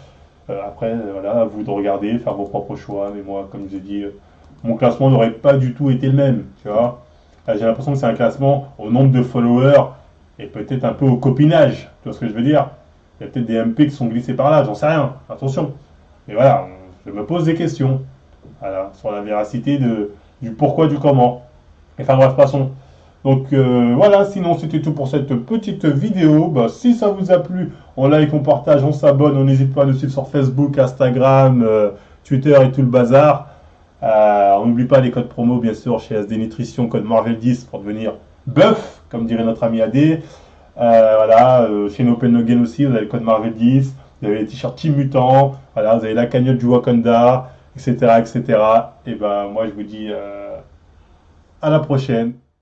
A: Hein. Après, voilà, à vous de regarder, faire vos propres choix. Mais moi, comme je vous ai dit, mon classement n'aurait pas du tout été le même, tu vois. J'ai l'impression que c'est un classement au nombre de followers et peut-être un peu au copinage, tu vois ce que je veux dire. Il y a peut-être des MP qui sont glissés par là, j'en sais rien, attention. Mais voilà, je me pose des questions, voilà, sur la véracité du pourquoi, du comment. Enfin bref, passons. Donc voilà, sinon c'était tout pour cette petite vidéo. Bah, si ça vous a plu, on like, on partage, on s'abonne, on n'hésite pas à nous suivre sur Facebook, Instagram, Twitter et tout le bazar. On n'oublie pas les codes promo, bien sûr, chez SD Nutrition, code Marvel10 pour devenir bœuf, comme dirait notre ami AD. Voilà, chez No Pain No Gain aussi, vous avez le code Marvel10, vous avez les t-shirts Team Mutant, voilà, vous avez la cagnotte du Wakanda, etc., etc. Et ben moi je vous dis à la prochaine.